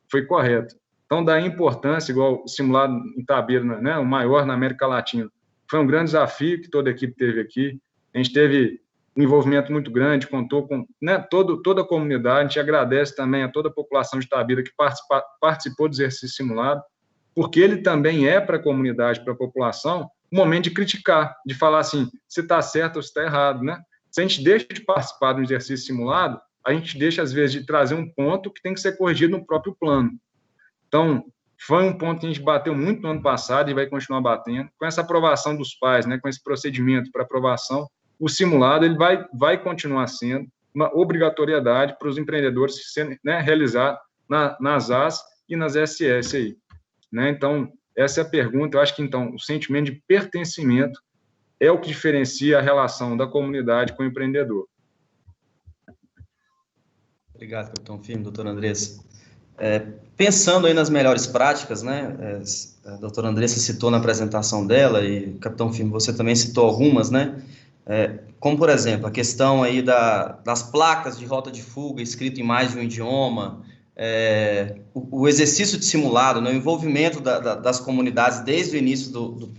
foi correto. Então, daí a importância, igual o simulado em Itabira, né, o maior na América Latina, foi um grande desafio que toda a equipe teve aqui. A gente teve um envolvimento muito grande, contou com, né, toda a comunidade. A gente agradece também a toda a população de Itabira que participou do exercício simulado, porque ele também é para a comunidade, para a população, um momento de criticar, de falar assim, se está certo ou se está errado, né? Se a gente deixa de participar do exercício simulado, a gente deixa, às vezes, de trazer um ponto que tem que ser corrigido no próprio plano. Então, foi um ponto que a gente bateu muito no ano passado e vai continuar batendo. Com essa aprovação dos pais, né, com esse procedimento para aprovação, o simulado ele vai continuar sendo uma obrigatoriedade para os empreendedores né, realizar nas AS e nas SS aí. Né? Então, essa é a pergunta. Eu acho que, então, o sentimento de pertencimento é o que diferencia a relação da comunidade com o empreendedor. Obrigado, capitão Firme, doutora Andressa. Pensando aí nas melhores práticas, né, a doutora Andressa citou na apresentação dela, e capitão Firme, você também citou algumas, né, como, por exemplo, a questão aí das placas de rota de fuga escrito em mais de um idioma, o exercício de simulado, né, o envolvimento das comunidades desde o início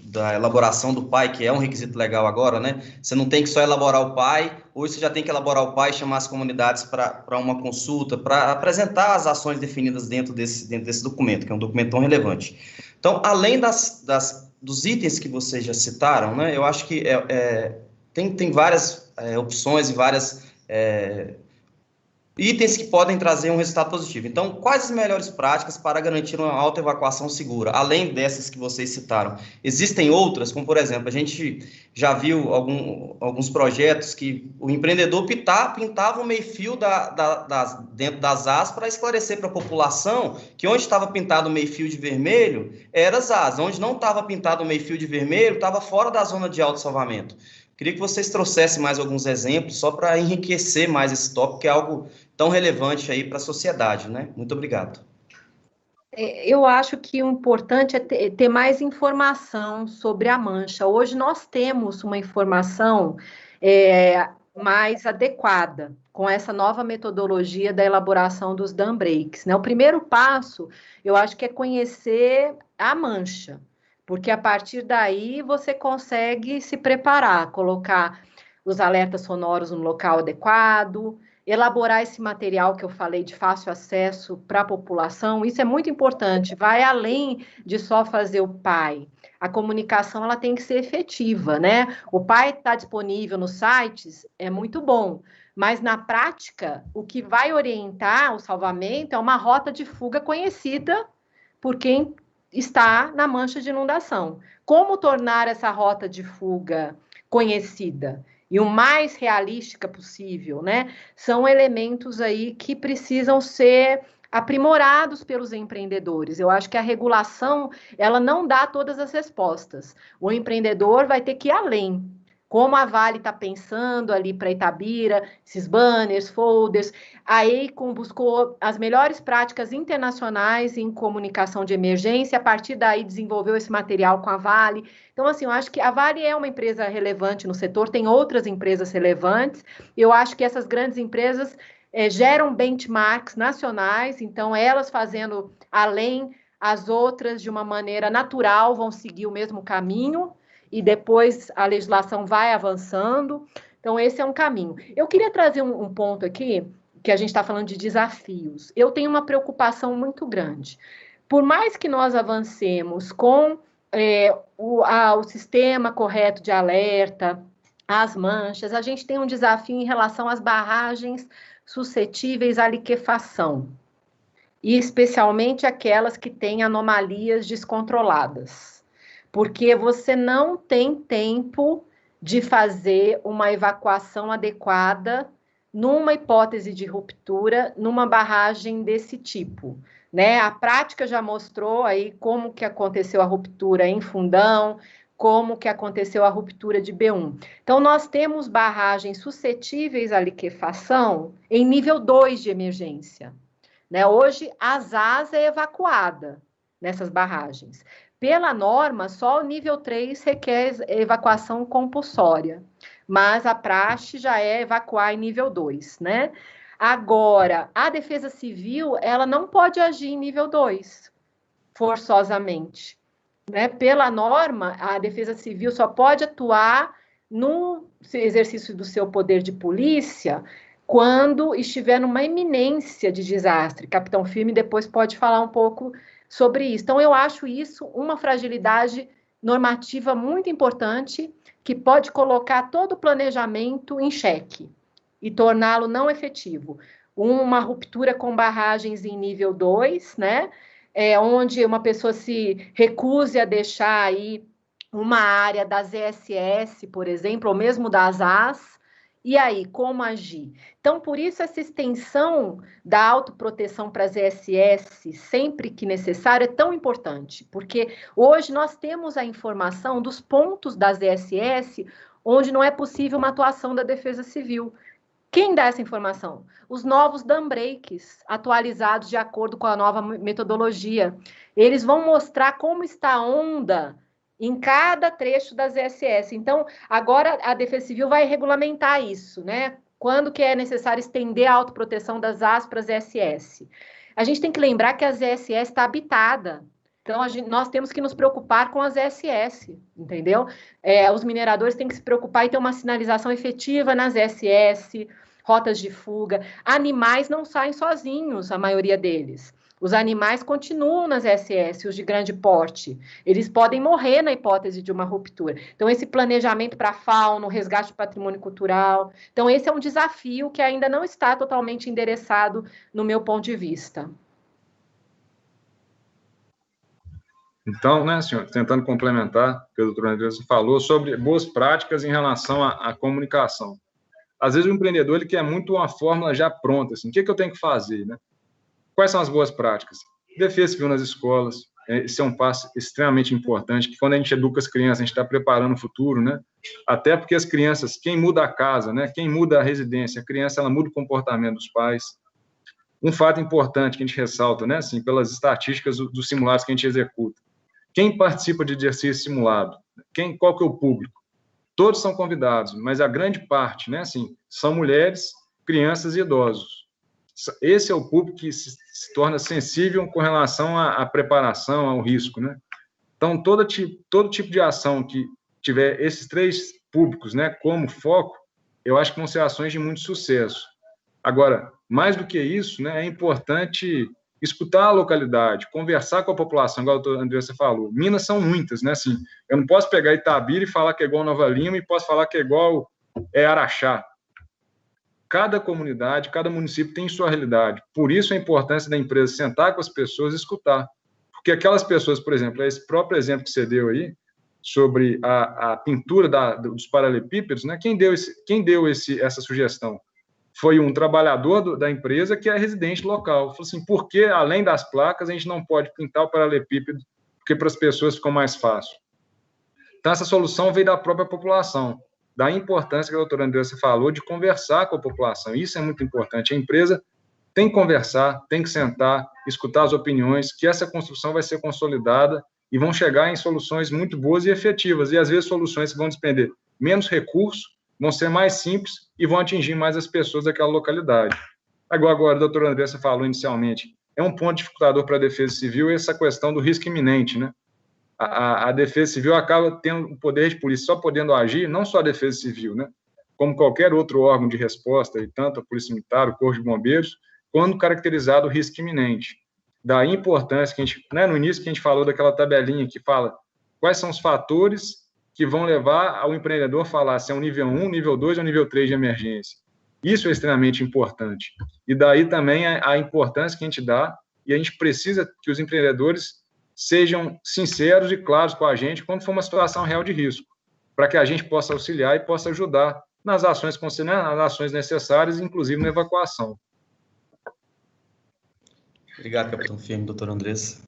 da elaboração do PAI, que é um requisito legal agora, né? Você não tem que só elaborar o PAI, hoje você já tem que elaborar o PAI e chamar as comunidades para uma consulta, para apresentar as ações definidas dentro desse documento, que é um documento tão relevante. Então, além dos itens que vocês já citaram, né, eu acho que tem várias opções e várias itens que podem trazer um resultado positivo. Então, quais as melhores práticas para garantir uma autoevacuação segura? Além dessas que vocês citaram, existem outras, como, por exemplo, a gente já viu alguns projetos que o empreendedor pintava o meio-fio dentro das AS para esclarecer para a população que onde estava pintado o meio-fio de vermelho era as AS, onde não estava pintado o meio-fio de vermelho estava fora da zona de autossalvamento. Queria que vocês trouxessem mais alguns exemplos, só para enriquecer mais esse tópico, que é algo tão relevante aí para a sociedade, né? Muito obrigado. Eu acho que o importante é ter mais informação sobre a mancha. Hoje nós temos uma informação mais adequada com essa nova metodologia da elaboração dos dam breaks, né? O primeiro passo, eu acho que é conhecer a mancha, porque a partir daí você consegue se preparar, colocar os alertas sonoros no local adequado, elaborar esse material que eu falei de fácil acesso para a população, isso é muito importante, vai além de só fazer o PAI. A comunicação ela tem que ser efetiva, né? O PAI está disponível nos sites, é muito bom, mas na prática, o que vai orientar o salvamento é uma rota de fuga conhecida por quem está na mancha de inundação. Como tornar essa rota de fuga conhecida e o mais realística possível, né? São elementos aí que precisam ser aprimorados pelos empreendedores. Eu acho que a regulação, ela não dá todas as respostas. O empreendedor vai ter que ir além. Como a Vale está pensando ali para Itabira, esses banners, folders, a EICOM buscou as melhores práticas internacionais em comunicação de emergência, a partir daí desenvolveu esse material com a Vale. Então, assim, eu acho que a Vale é uma empresa relevante no setor, tem outras empresas relevantes, eu acho que essas grandes empresas geram benchmarks nacionais, então elas fazendo além, as outras de uma maneira natural vão seguir o mesmo caminho, e depois a legislação vai avançando. Então, esse é um caminho. Eu queria trazer um ponto aqui, que a gente está falando de desafios. Eu tenho uma preocupação muito grande. Por mais que nós avancemos com o sistema correto de alerta, as manchas, a gente tem um desafio em relação às barragens suscetíveis à liquefação, e especialmente aquelas que têm anomalias descontroladas. Porque você não tem tempo de fazer uma evacuação adequada numa hipótese de ruptura, numa barragem desse tipo, né? A prática já mostrou aí como que aconteceu a ruptura em Fundão, como que aconteceu a ruptura de B1. Então, nós temos barragens suscetíveis à liquefação em nível 2 de emergência, né? Hoje, a ZAS é evacuada nessas barragens. Pela norma, só o nível 3 requer evacuação compulsória, mas a praxe já é evacuar em nível 2, né? Agora, a Defesa Civil, ela não pode agir em nível 2, forçosamente, né? Pela norma, a Defesa Civil só pode atuar no exercício do seu poder de polícia quando estiver numa iminência de desastre. Capitão Firme depois pode falar um pouco sobre isso. Então, eu acho isso uma fragilidade normativa muito importante, que pode colocar todo o planejamento em xeque e torná-lo não efetivo. Uma ruptura com barragens em nível 2, né? Onde uma pessoa se recuse a deixar aí uma área das ESS, por exemplo, ou mesmo das AS. E aí, como agir? Então, por isso, essa extensão da autoproteção para as ESS, sempre que necessário, é tão importante, porque hoje nós temos a informação dos pontos das ESS onde não é possível uma atuação da Defesa Civil. Quem dá essa informação? Os novos dam breaks, atualizados de acordo com a nova metodologia. Eles vão mostrar como está a onda em cada trecho das ESS. Então, agora a Defesa Civil vai regulamentar isso, né? Quando que é necessário estender a autoproteção das AS para as ESS. A gente tem que lembrar que as ESS está habitada. Então, nós temos que nos preocupar com as ESS, entendeu? Os mineradores têm que se preocupar em ter uma sinalização efetiva nas ESS, rotas de fuga. Animais não saem sozinhos, a maioria deles. Os animais continuam nas ESS, os de grande porte. Eles podem morrer na hipótese de uma ruptura. Então, esse planejamento para a fauna, o resgate do patrimônio cultural. Então, esse é um desafio que ainda não está totalmente endereçado no meu ponto de vista. Então, né, senhor, tentando complementar o que o doutor Andressa falou sobre boas práticas em relação à comunicação. Às vezes o empreendedor ele quer muito uma fórmula já pronta, assim, o que eu tenho que fazer, né? Quais são as boas práticas? Defesa Civil nas escolas, esse é um passo extremamente importante, que quando a gente educa as crianças, a gente está preparando o futuro, né? Até porque as crianças, quem muda a casa, né? Quem muda a residência, a criança, ela muda o comportamento dos pais. Um fato importante que a gente ressalta, né? Assim, pelas estatísticas dos simulados que a gente executa. Quem participa de exercício simulado? Qual que é o público? Todos são convidados, mas a grande parte, né? Assim, são mulheres, crianças e idosos. Esse é o público que se torna sensível com relação à preparação, ao risco, né? Então, todo tipo de ação que tiver esses três públicos, né, como foco, eu acho que vão ser ações de muito sucesso. Agora, mais do que isso, né, é importante escutar a localidade, conversar com a população, igual a doutora Andressa falou. Minas são muitas, né? Assim, eu não posso pegar Itabira e falar que é igual Nova Lima e posso falar que é igual Araxá. Cada comunidade, cada município tem sua realidade. Por isso a importância da empresa sentar com as pessoas e escutar. Porque aquelas pessoas, por exemplo, esse próprio exemplo que você deu aí, sobre a pintura dos paralelepípedos, né? Quem deu essa sugestão? Foi um trabalhador da empresa que é residente local. Falou assim, por que, além das placas, a gente não pode pintar o paralelepípedo? Porque para as pessoas ficou mais fácil. Então, essa solução veio da própria população, da importância que a doutora Andressa falou de conversar com a população. Isso é muito importante. A empresa tem que conversar, tem que sentar, escutar as opiniões, que essa construção vai ser consolidada e vão chegar em soluções muito boas e efetivas. E, às vezes, soluções que vão despender menos recursos, vão ser mais simples e vão atingir mais as pessoas daquela localidade. Agora, a doutora Andressa falou inicialmente, é um ponto dificultador para a Defesa Civil essa questão do risco iminente, né? A Defesa Civil acaba tendo o poder de polícia só podendo agir, não só a Defesa Civil, né? Como qualquer outro órgão de resposta, e tanto a Polícia Militar, o Corpo de Bombeiros, quando caracterizado o risco iminente. Da importância que a gente, né, no início que a gente falou daquela tabelinha que fala quais são os fatores que vão levar ao empreendedor falar se é um nível 1, nível 2 ou nível 3 de emergência. Isso é extremamente importante. E daí também a importância que a gente dá, e a gente precisa que os empreendedores sejam sinceros e claros com a gente quando for uma situação real de risco, para que a gente possa auxiliar e possa ajudar nas ações necessárias, inclusive na evacuação. Obrigado, capitão Firme, doutor Andressa.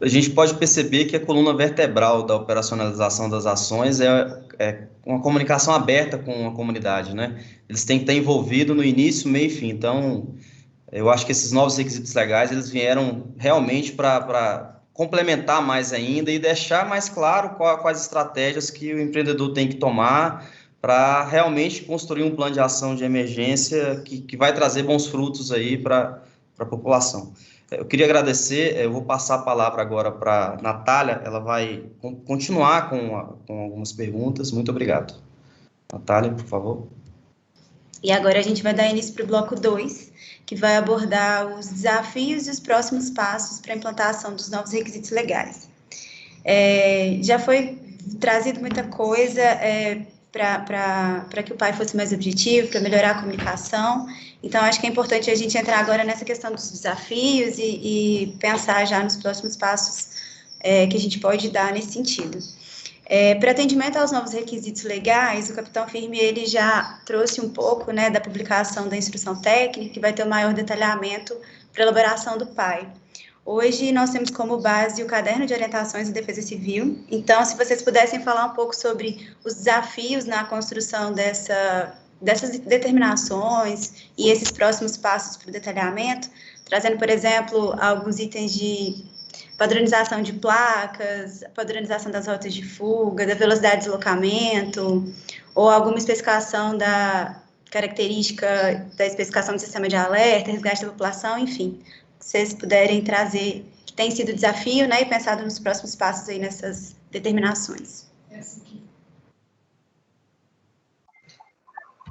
A gente pode perceber que a coluna vertebral da operacionalização das ações é uma comunicação aberta com a comunidade, né? Eles têm que estar envolvidos no início, meio e fim. Então, eu acho que esses novos requisitos legais, eles vieram realmente para complementar mais ainda e deixar mais claro quais estratégias que o empreendedor tem que tomar para realmente construir um plano de ação de emergência que vai trazer bons frutos aí para a população. Eu queria agradecer, eu vou passar a palavra agora para a Natália, ela vai continuar com algumas perguntas. Muito obrigado. Natália, por favor. E agora a gente vai dar início para o bloco 2, que vai abordar os desafios e os próximos passos para a implantação dos novos requisitos legais. Já foi trazido muita coisa para que o PAI fosse mais objetivo, para melhorar a comunicação. Então, acho que é importante a gente entrar agora nessa questão dos desafios e pensar já nos próximos passos que a gente pode dar nesse sentido. Para atendimento aos novos requisitos legais, o capitão Firme ele já trouxe um pouco, né, da publicação da instrução técnica, que vai ter um maior detalhamento para a elaboração do PAI. Hoje, nós temos como base o Caderno de Orientações da Defesa Civil. Então, se vocês pudessem falar um pouco sobre os desafios na construção dessas determinações e esses próximos passos para o detalhamento, trazendo, por exemplo, alguns itens de padronização de placas, padronização das rotas de fuga, da velocidade de deslocamento, ou alguma especificação da característica da especificação do sistema de alerta, resgate da população, enfim. Se vocês puderem trazer, que tem sido desafio, né, e pensado nos próximos passos aí nessas determinações.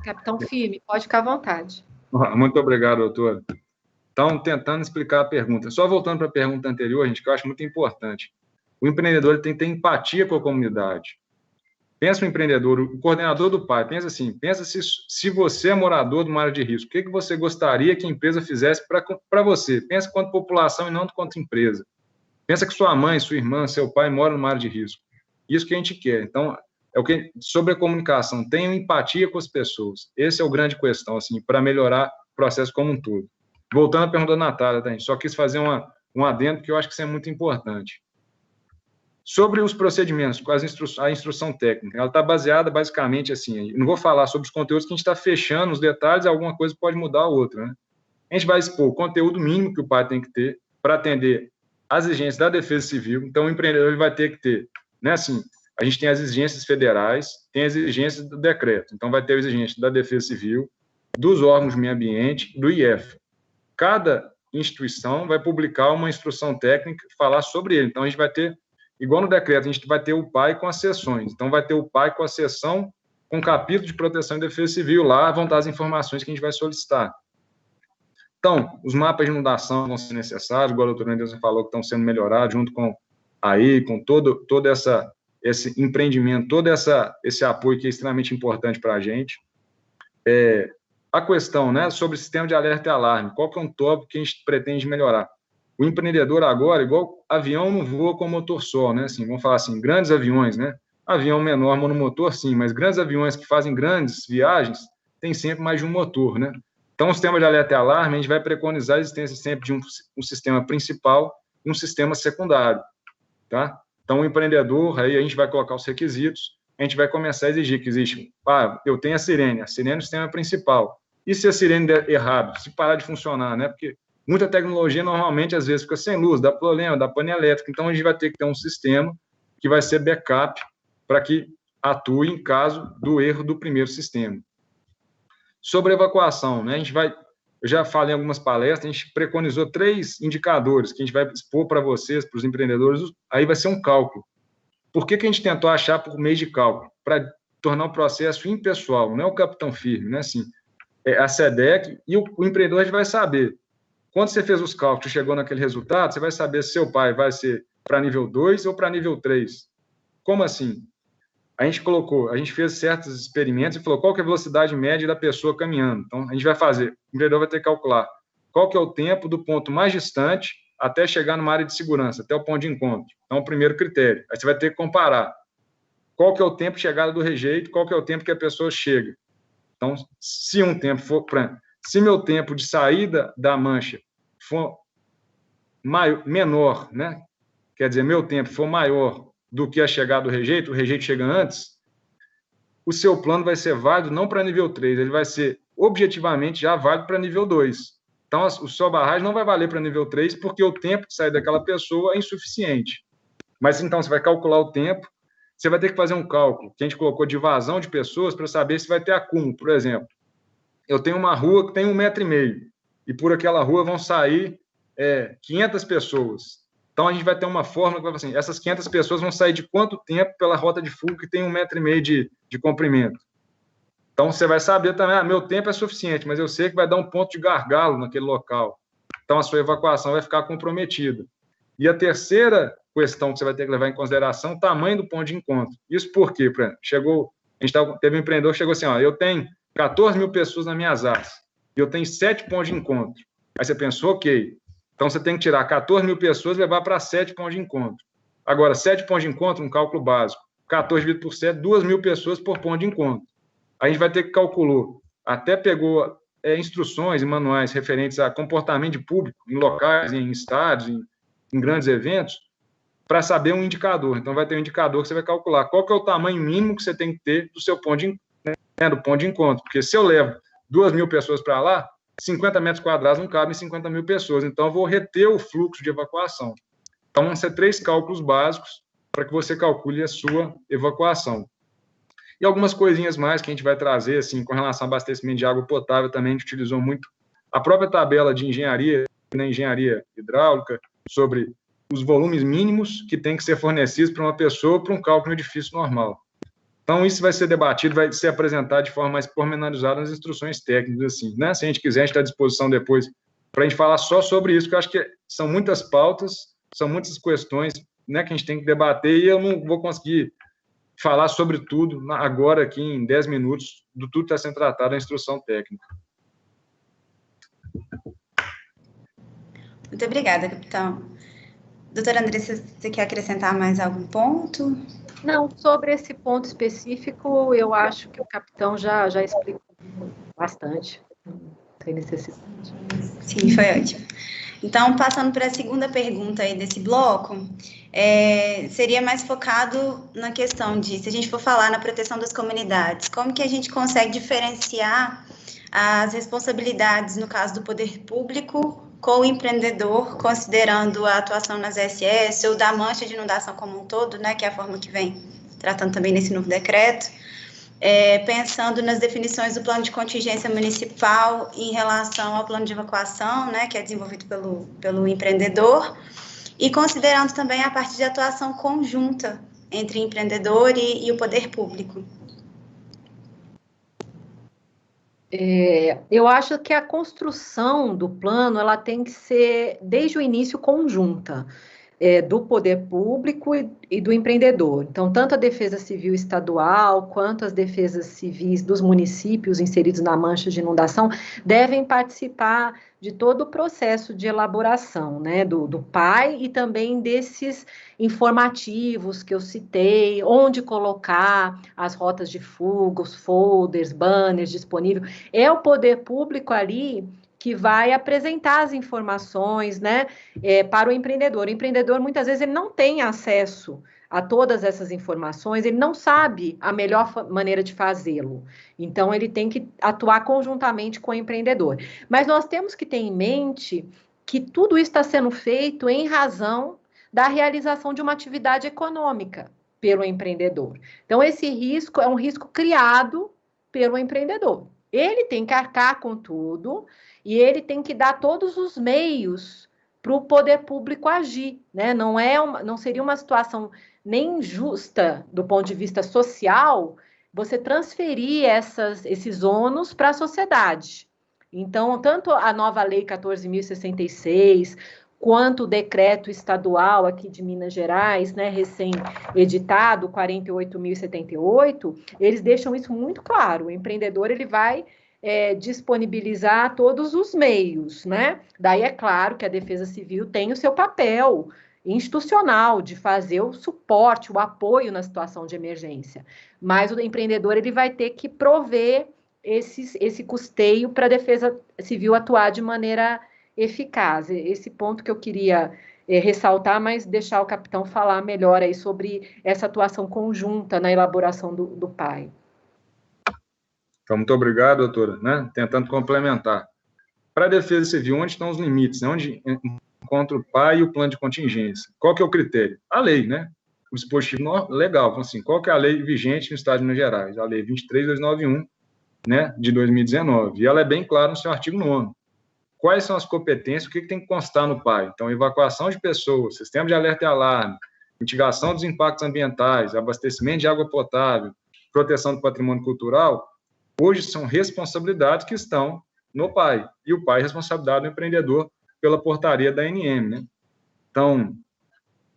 Capitão Firme, pode ficar à vontade. Muito obrigado, doutora. Então, tentando explicar a pergunta. Só voltando para a pergunta anterior, gente, que eu acho muito importante. O empreendedor ele tem que ter empatia com a comunidade. Pensa no empreendedor, o coordenador do PAI, pensa assim, pensa se você é morador de uma área de risco, o que você gostaria que a empresa fizesse para você? Pensa quanto população e não quanto empresa. Pensa que sua mãe, sua irmã, seu pai moram numa área de risco. Isso que a gente quer. Então, sobre a comunicação, tenham empatia com as pessoas. Esse é o grande questão, assim, para melhorar o processo como um todo. Voltando à pergunta da Natália, tá, só quis fazer um adendo, que eu acho que isso é muito importante. Sobre os procedimentos, com a instrução técnica, ela está baseada basicamente assim, não vou falar sobre os conteúdos que a gente está fechando, os detalhes, alguma coisa pode mudar a outra, né? A gente vai expor o conteúdo mínimo que o PAI tem que ter para atender às exigências da Defesa Civil. Então, o empreendedor ele vai ter que ter, né, assim, a gente tem as exigências federais, tem as exigências do decreto, então vai ter a exigência da Defesa Civil, dos órgãos de meio ambiente, do IEF. Cada instituição vai publicar uma instrução técnica, falar sobre ele. Então, a gente vai ter, igual no decreto, a gente vai ter o PAI com as seções. Então, vai ter o PAI com a seção com o capítulo de proteção e defesa civil, lá vão estar as informações que a gente vai solicitar. Então, os mapas de inundação vão ser necessários, igual a doutora Anderson falou, que estão sendo melhorados, junto com todo esse empreendimento, todo esse apoio que é extremamente importante para a gente. A questão, né, sobre o sistema de alerta e alarme, qual que é um tópico que a gente pretende melhorar? O empreendedor agora, igual avião não voa com motor só, né, assim, vamos falar assim, grandes aviões, né, avião menor, monomotor, sim, mas grandes aviões que fazem grandes viagens, tem sempre mais de um motor, né? Então, o sistema de alerta e alarme, a gente vai preconizar a existência sempre de um sistema principal e um sistema secundário, tá? Então, o empreendedor, aí a gente vai colocar os requisitos, a gente vai começar a exigir que existe, eu tenho a sirene é o sistema principal. E se a sirene der errado, se parar de funcionar, né? Porque muita tecnologia, normalmente, às vezes, fica sem luz, dá problema, dá pane elétrica, então a gente vai ter que ter um sistema que vai ser backup para que atue em caso do erro do primeiro sistema. Sobre evacuação, né? Eu já falei em algumas palestras, a gente preconizou 3 indicadores que a gente vai expor para vocês, para os empreendedores, aí vai ser um cálculo. Por que a gente tentou achar por meio de cálculo? Para tornar o processo impessoal, não é o capitão firme, né? Assim, a SEDEC, e o empreendedor vai saber. Quando você fez os cálculos, chegou naquele resultado, você vai saber se seu pai vai ser para nível 2 ou para nível 3. Como assim? A gente fez certos experimentos e falou qual que é a velocidade média da pessoa caminhando. Então, a gente vai fazer, o empreendedor vai ter que calcular qual que é o tempo do ponto mais distante até chegar numa área de segurança, até o ponto de encontro. Então, o primeiro critério. Aí você vai ter que comparar qual que é o tempo de chegada do rejeito, qual que é o tempo que a pessoa chega. Então, se meu tempo de saída da mancha for menor, né? Quer dizer, meu tempo for maior do que a chegada do rejeito, o rejeito chega antes, o seu plano vai ser válido não para nível 3, ele vai ser objetivamente já válido para nível 2. Então, a sua barragem não vai valer para nível 3 porque o tempo de sair daquela pessoa é insuficiente. Mas, então, você vai calcular o tempo, você vai ter que fazer um cálculo que a gente colocou de vazão de pessoas para saber se vai ter acúmulo. Por exemplo, eu tenho uma rua que tem 1,5 m e por aquela rua vão sair 500 pessoas. Então, a gente vai ter uma fórmula que vai falar assim, essas 500 pessoas vão sair de quanto tempo pela rota de fuga que tem 1,5 m de comprimento. Então, você vai saber também, meu tempo é suficiente, mas eu sei que vai dar um ponto de gargalo naquele local. Então, a sua evacuação vai ficar comprometida. E a terceira questão que você vai ter que levar em consideração é o tamanho do ponto de encontro. Isso por quê? Teve um empreendedor que chegou assim, eu tenho 14 mil pessoas nas minhas áreas, e eu tenho 7 pontos de encontro. Aí você pensou, ok, então você tem que tirar 14 mil pessoas e levar para 7 pontos de encontro. Agora, 7 pontos de encontro, um cálculo básico, 14 dividido por 7, 2 mil pessoas por ponto de encontro. A gente vai ter que calcular, até pegou instruções e manuais referentes a comportamento de público em locais, em estádios, em grandes eventos, para saber um indicador. Então, vai ter um indicador que você vai calcular qual que é o tamanho mínimo que você tem que ter do seu ponto do ponto de encontro. Porque se eu levo 2 mil pessoas para lá, 50 metros quadrados não cabem 50 mil pessoas. Então, eu vou reter o fluxo de evacuação. Então, vão ser 3 cálculos básicos para que você calcule a sua evacuação. E algumas coisinhas mais que a gente vai trazer, assim, com relação ao abastecimento de água potável, também a gente utilizou muito a própria tabela de engenharia, na engenharia hidráulica, sobre os volumes mínimos que tem que ser fornecidos para uma pessoa para um cálculo de edifício normal. Então, isso vai ser debatido, vai ser apresentado de forma mais pormenorizada nas instruções técnicas, assim, né? Se a gente quiser, a gente está à disposição depois para a gente falar só sobre isso, porque eu acho que são muitas pautas, são muitas questões, né, que a gente tem que debater, e eu não vou conseguir falar sobre tudo agora, aqui, em 10 minutos, do tudo que está sendo tratado na instrução técnica. Muito obrigada, capitão. Doutora Andressa, você quer acrescentar mais algum ponto? Não, sobre esse ponto específico, eu acho que o capitão já explicou bastante. Não tem necessidade. Sim, foi ótimo. Então, passando para a segunda pergunta aí desse bloco, seria mais focado na questão de, se a gente for falar na proteção das comunidades, como que a gente consegue diferenciar as responsabilidades, no caso do poder público, com o empreendedor, considerando a atuação nas SS ou da mancha de inundação como um todo, né, que é a forma que vem tratando também nesse novo decreto, pensando nas definições do plano de contingência municipal em relação ao plano de evacuação, né, que é desenvolvido pelo empreendedor, e considerando também a parte de atuação conjunta entre empreendedor e o poder público. Eu acho que a construção do plano ela tem que ser, desde o início, conjunta. Do poder público e do empreendedor. Então, tanto a Defesa Civil Estadual quanto as defesas civis dos municípios inseridos na mancha de inundação devem participar de todo o processo de elaboração, né, do PAI e também desses informativos que eu citei, onde colocar as rotas de fuga, os folders, banners disponíveis. É o poder público ali que vai apresentar as informações, né, para o empreendedor. O empreendedor, muitas vezes, ele não tem acesso a todas essas informações, ele não sabe a melhor maneira de fazê-lo. Então, ele tem que atuar conjuntamente com o empreendedor. Mas nós temos que ter em mente que tudo isso está sendo feito em razão da realização de uma atividade econômica pelo empreendedor. Então, esse risco é um risco criado pelo empreendedor. Ele tem que arcar com tudo e ele tem que dar todos os meios para o poder público agir, né? Não seria uma situação nem justa do ponto de vista social você transferir esses ônus para a sociedade. Então, tanto a nova lei 14.066, quanto o decreto estadual aqui de Minas Gerais, né, recém-editado, 48.078, eles deixam isso muito claro. O empreendedor ele vai disponibilizar todos os meios, né? Daí é claro que a Defesa Civil tem o seu papel institucional de fazer o suporte, o apoio na situação de emergência, mas o empreendedor ele vai ter que prover esse custeio para a Defesa Civil atuar de maneira eficaz. Esse ponto que eu queria ressaltar, mas deixar o capitão falar melhor aí sobre essa atuação conjunta na elaboração do PAI. Então, muito obrigado, doutora, né? Tentando complementar. Para a Defesa Civil, onde estão os limites? Né? Onde encontra o PAI e o plano de contingência? Qual que é o critério? A lei, né? O dispositivo legal. Então, assim, qual que é a lei vigente no Estado de Minas Gerais? A Lei 23.291, né, de 2019. E ela é bem clara no seu artigo 9º. Quais são as competências? O que tem que constar no PAI? Então, evacuação de pessoas, sistema de alerta e alarme, mitigação dos impactos ambientais, abastecimento de água potável, proteção do patrimônio cultural, hoje são responsabilidades que estão no PAI. E o PAI é responsabilidade do empreendedor pela portaria da ANM, né? Então,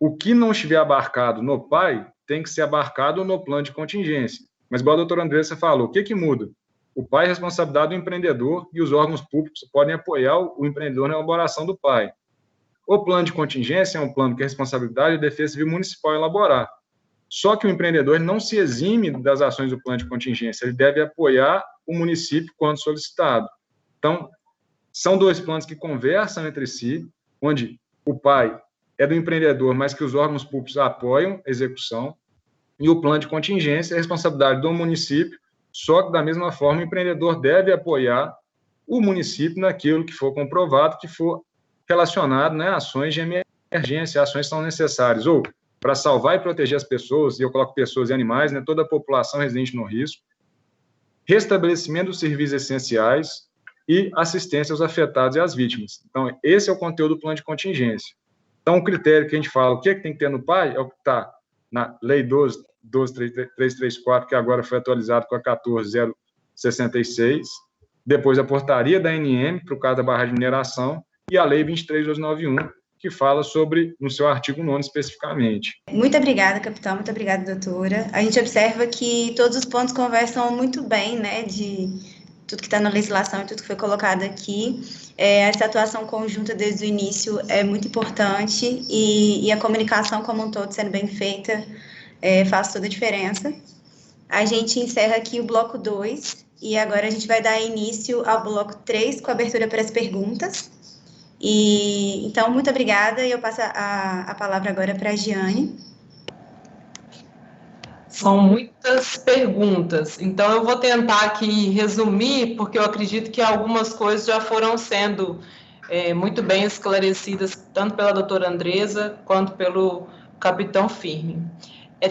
o que não estiver abarcado no PAI tem que ser abarcado no plano de contingência. Mas, igual a doutora Andressa falou, o que muda? O PAI é responsabilidade do empreendedor e os órgãos públicos podem apoiar o empreendedor na elaboração do PAI. O plano de contingência é um plano que é responsabilidade da Defesa Civil Municipal elaborar. Só que o empreendedor não se exime das ações do plano de contingência, ele deve apoiar o município quando solicitado. Então, são dois planos que conversam entre si, onde o PAI é do empreendedor, mas que os órgãos públicos apoiam a execução, e o plano de contingência é responsabilidade do município, só que, da mesma forma, o empreendedor deve apoiar o município naquilo que for comprovado, que for relacionado, né, a ações de emergência, ações que são necessárias, ou para salvar e proteger as pessoas, e eu coloco pessoas e animais, né, toda a população residente no risco, restabelecimento dos serviços essenciais e assistência aos afetados e às vítimas. Então, esse é o conteúdo do plano de contingência. Então, o critério que a gente fala, o que tem que ter no PAI, é o que está na Lei 12.334, que agora foi atualizado com a 14.066, depois a portaria da ANM, para o caso da barragem de mineração, e a Lei 23.291, que fala sobre, no seu artigo 9º especificamente. Muito obrigada, capitão, muito obrigada, doutora. A gente observa que todos os pontos conversam muito bem, né, de tudo que está na legislação e tudo que foi colocado aqui. Essa atuação conjunta desde o início é muito importante e a comunicação como um todo sendo bem feita faz toda a diferença. A gente encerra aqui o bloco 2 e agora a gente vai dar início ao bloco 3 com abertura para as perguntas. Então, muito obrigada e eu passo a palavra agora para a Giane. São muitas perguntas, então eu vou tentar aqui resumir, porque eu acredito que algumas coisas já foram sendo muito bem esclarecidas, tanto pela doutora Andressa, quanto pelo capitão Firme.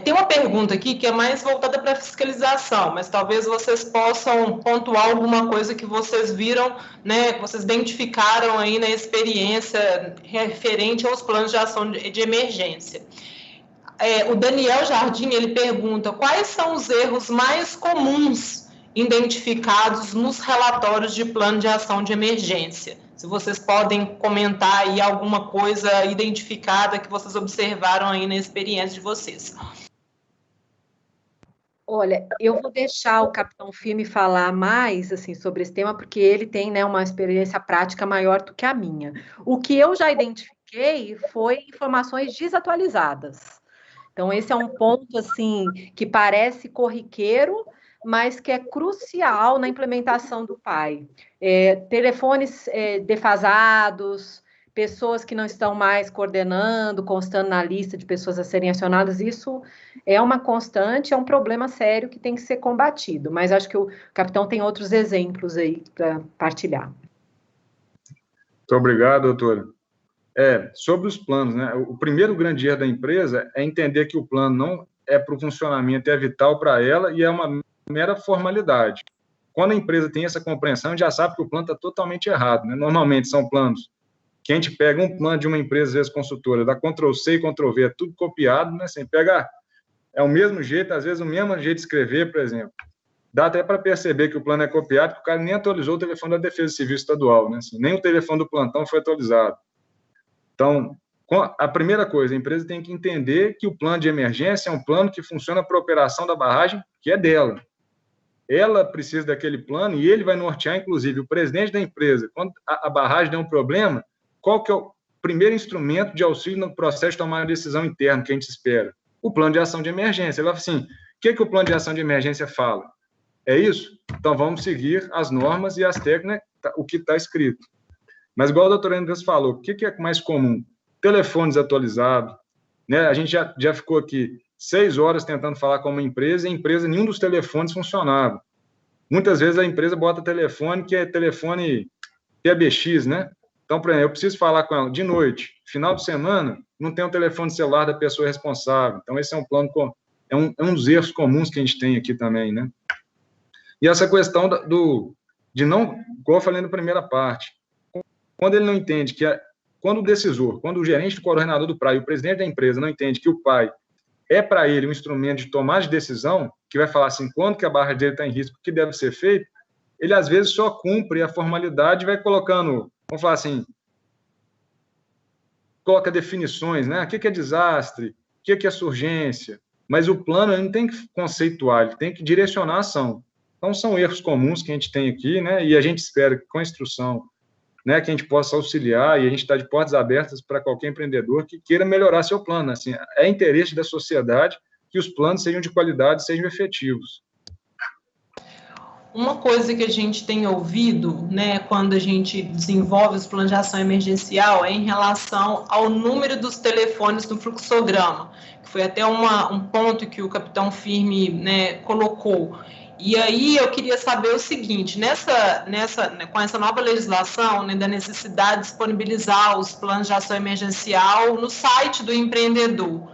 Tem uma pergunta aqui que é mais voltada para a fiscalização, mas talvez vocês possam pontuar alguma coisa que vocês viram, né, que vocês identificaram aí na experiência referente aos planos de ação de emergência. O Daniel Jardim, ele pergunta quais são os erros mais comuns identificados nos relatórios de plano de ação de emergência. Se vocês podem comentar aí alguma coisa identificada que vocês observaram aí na experiência de vocês. Olha, eu vou deixar o Capitão Firme falar mais assim, sobre esse tema, porque ele tem, né, uma experiência prática maior do que a minha. O que eu já identifiquei foi informações desatualizadas. Então, esse é um ponto assim, que parece corriqueiro, mas que é crucial na implementação do PAI. Telefones defasados, pessoas que não estão mais coordenando, constando na lista de pessoas a serem acionadas, isso é uma constante, é um problema sério que tem que ser combatido, mas acho que o capitão tem outros exemplos aí para partilhar. Muito obrigado, doutora. Sobre os planos, né? O primeiro grande erro da empresa é entender que o plano não é para o funcionamento, é vital para ela e é uma mera formalidade. Quando a empresa tem essa compreensão, já sabe que o plano está totalmente errado, né? Normalmente são planos que a gente pega um plano de uma empresa, às vezes consultora, dá Ctrl+C e Ctrl+V, é tudo copiado, né? Você pega, é o mesmo jeito, às vezes o mesmo jeito de escrever, por exemplo. Dá até para perceber que o plano é copiado, porque o cara nem atualizou o telefone da Defesa Civil Estadual, né? Assim, nem o telefone do plantão foi atualizado. Então, a primeira coisa, a empresa tem que entender que o plano de emergência é um plano que funciona para a operação da barragem, que é dela. Ela precisa daquele plano e ele vai nortear, inclusive, o presidente da empresa. Quando a barragem der um problema, qual que é o primeiro instrumento de auxílio no processo de tomar uma decisão interna que a gente espera? O plano de ação de emergência. Ela fala assim, o que o plano de ação de emergência fala? É isso? Então, vamos seguir as normas e as técnicas, o que está escrito. Mas, igual a doutora Andrés falou, o que é mais comum? Telefone desatualizado, né? A gente já ficou aqui 6 horas tentando falar com uma empresa, e a empresa, nenhum dos telefones funcionava. Muitas vezes a empresa bota telefone que é telefone PBX, né? Então, por exemplo, eu preciso falar com ela de noite, final de semana, não tem um telefone celular da pessoa responsável. Então, esse é um plano, é um dos erros comuns que a gente tem aqui também, né? E essa questão de não, igual eu falei na primeira parte, quando ele não entende que quando o decisor, quando o gerente do coordenador do PAI, o presidente da empresa não entende que o PAI é para ele um instrumento de tomada de decisão, que vai falar assim, quando que a barra dele está em risco, o que deve ser feito, ele às vezes só cumpre a formalidade e vai colocando, vamos falar assim, coloca definições, né? O que é desastre, o que é surgência, mas o plano ele não tem que conceituar, ele tem que direcionar a ação. Então, são erros comuns que a gente tem aqui, né? E a gente espera que com a instrução, né, que a gente possa auxiliar, e a gente está de portas abertas para qualquer empreendedor que queira melhorar seu plano. Assim, é interesse da sociedade que os planos sejam de qualidade, sejam efetivos. Uma coisa que a gente tem ouvido, né, quando a gente desenvolve os planos de ação emergencial, é em relação ao número dos telefones no fluxograma, que foi até um ponto que o capitão Firme, né, colocou. E aí eu queria saber o seguinte, com essa nova legislação, né, da necessidade de disponibilizar os planos de ação emergencial no site do empreendedor,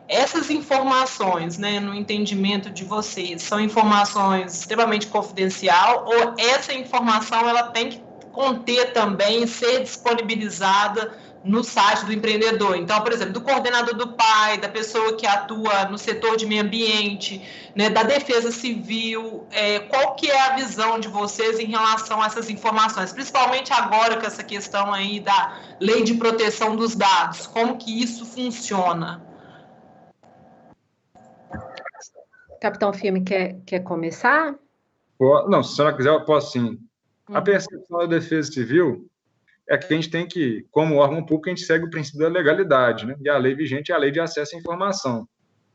essas informações, né, no entendimento de vocês, são informações extremamente confidencial ou essa informação ela tem que conter também, ser disponibilizada no site do empreendedor? Então, por exemplo, do coordenador do PAI, da pessoa que atua no setor de meio ambiente, né, da Defesa Civil, qual que é a visão de vocês em relação a essas informações, principalmente agora com essa questão aí da Lei de Proteção dos Dados, como que isso funciona? Capitão Firme, quer começar? Não, se a senhora quiser, eu posso sim. A percepção da Defesa Civil é que a gente tem que, como órgão público, a gente segue o princípio da legalidade, né? E a lei vigente é a lei de acesso à informação.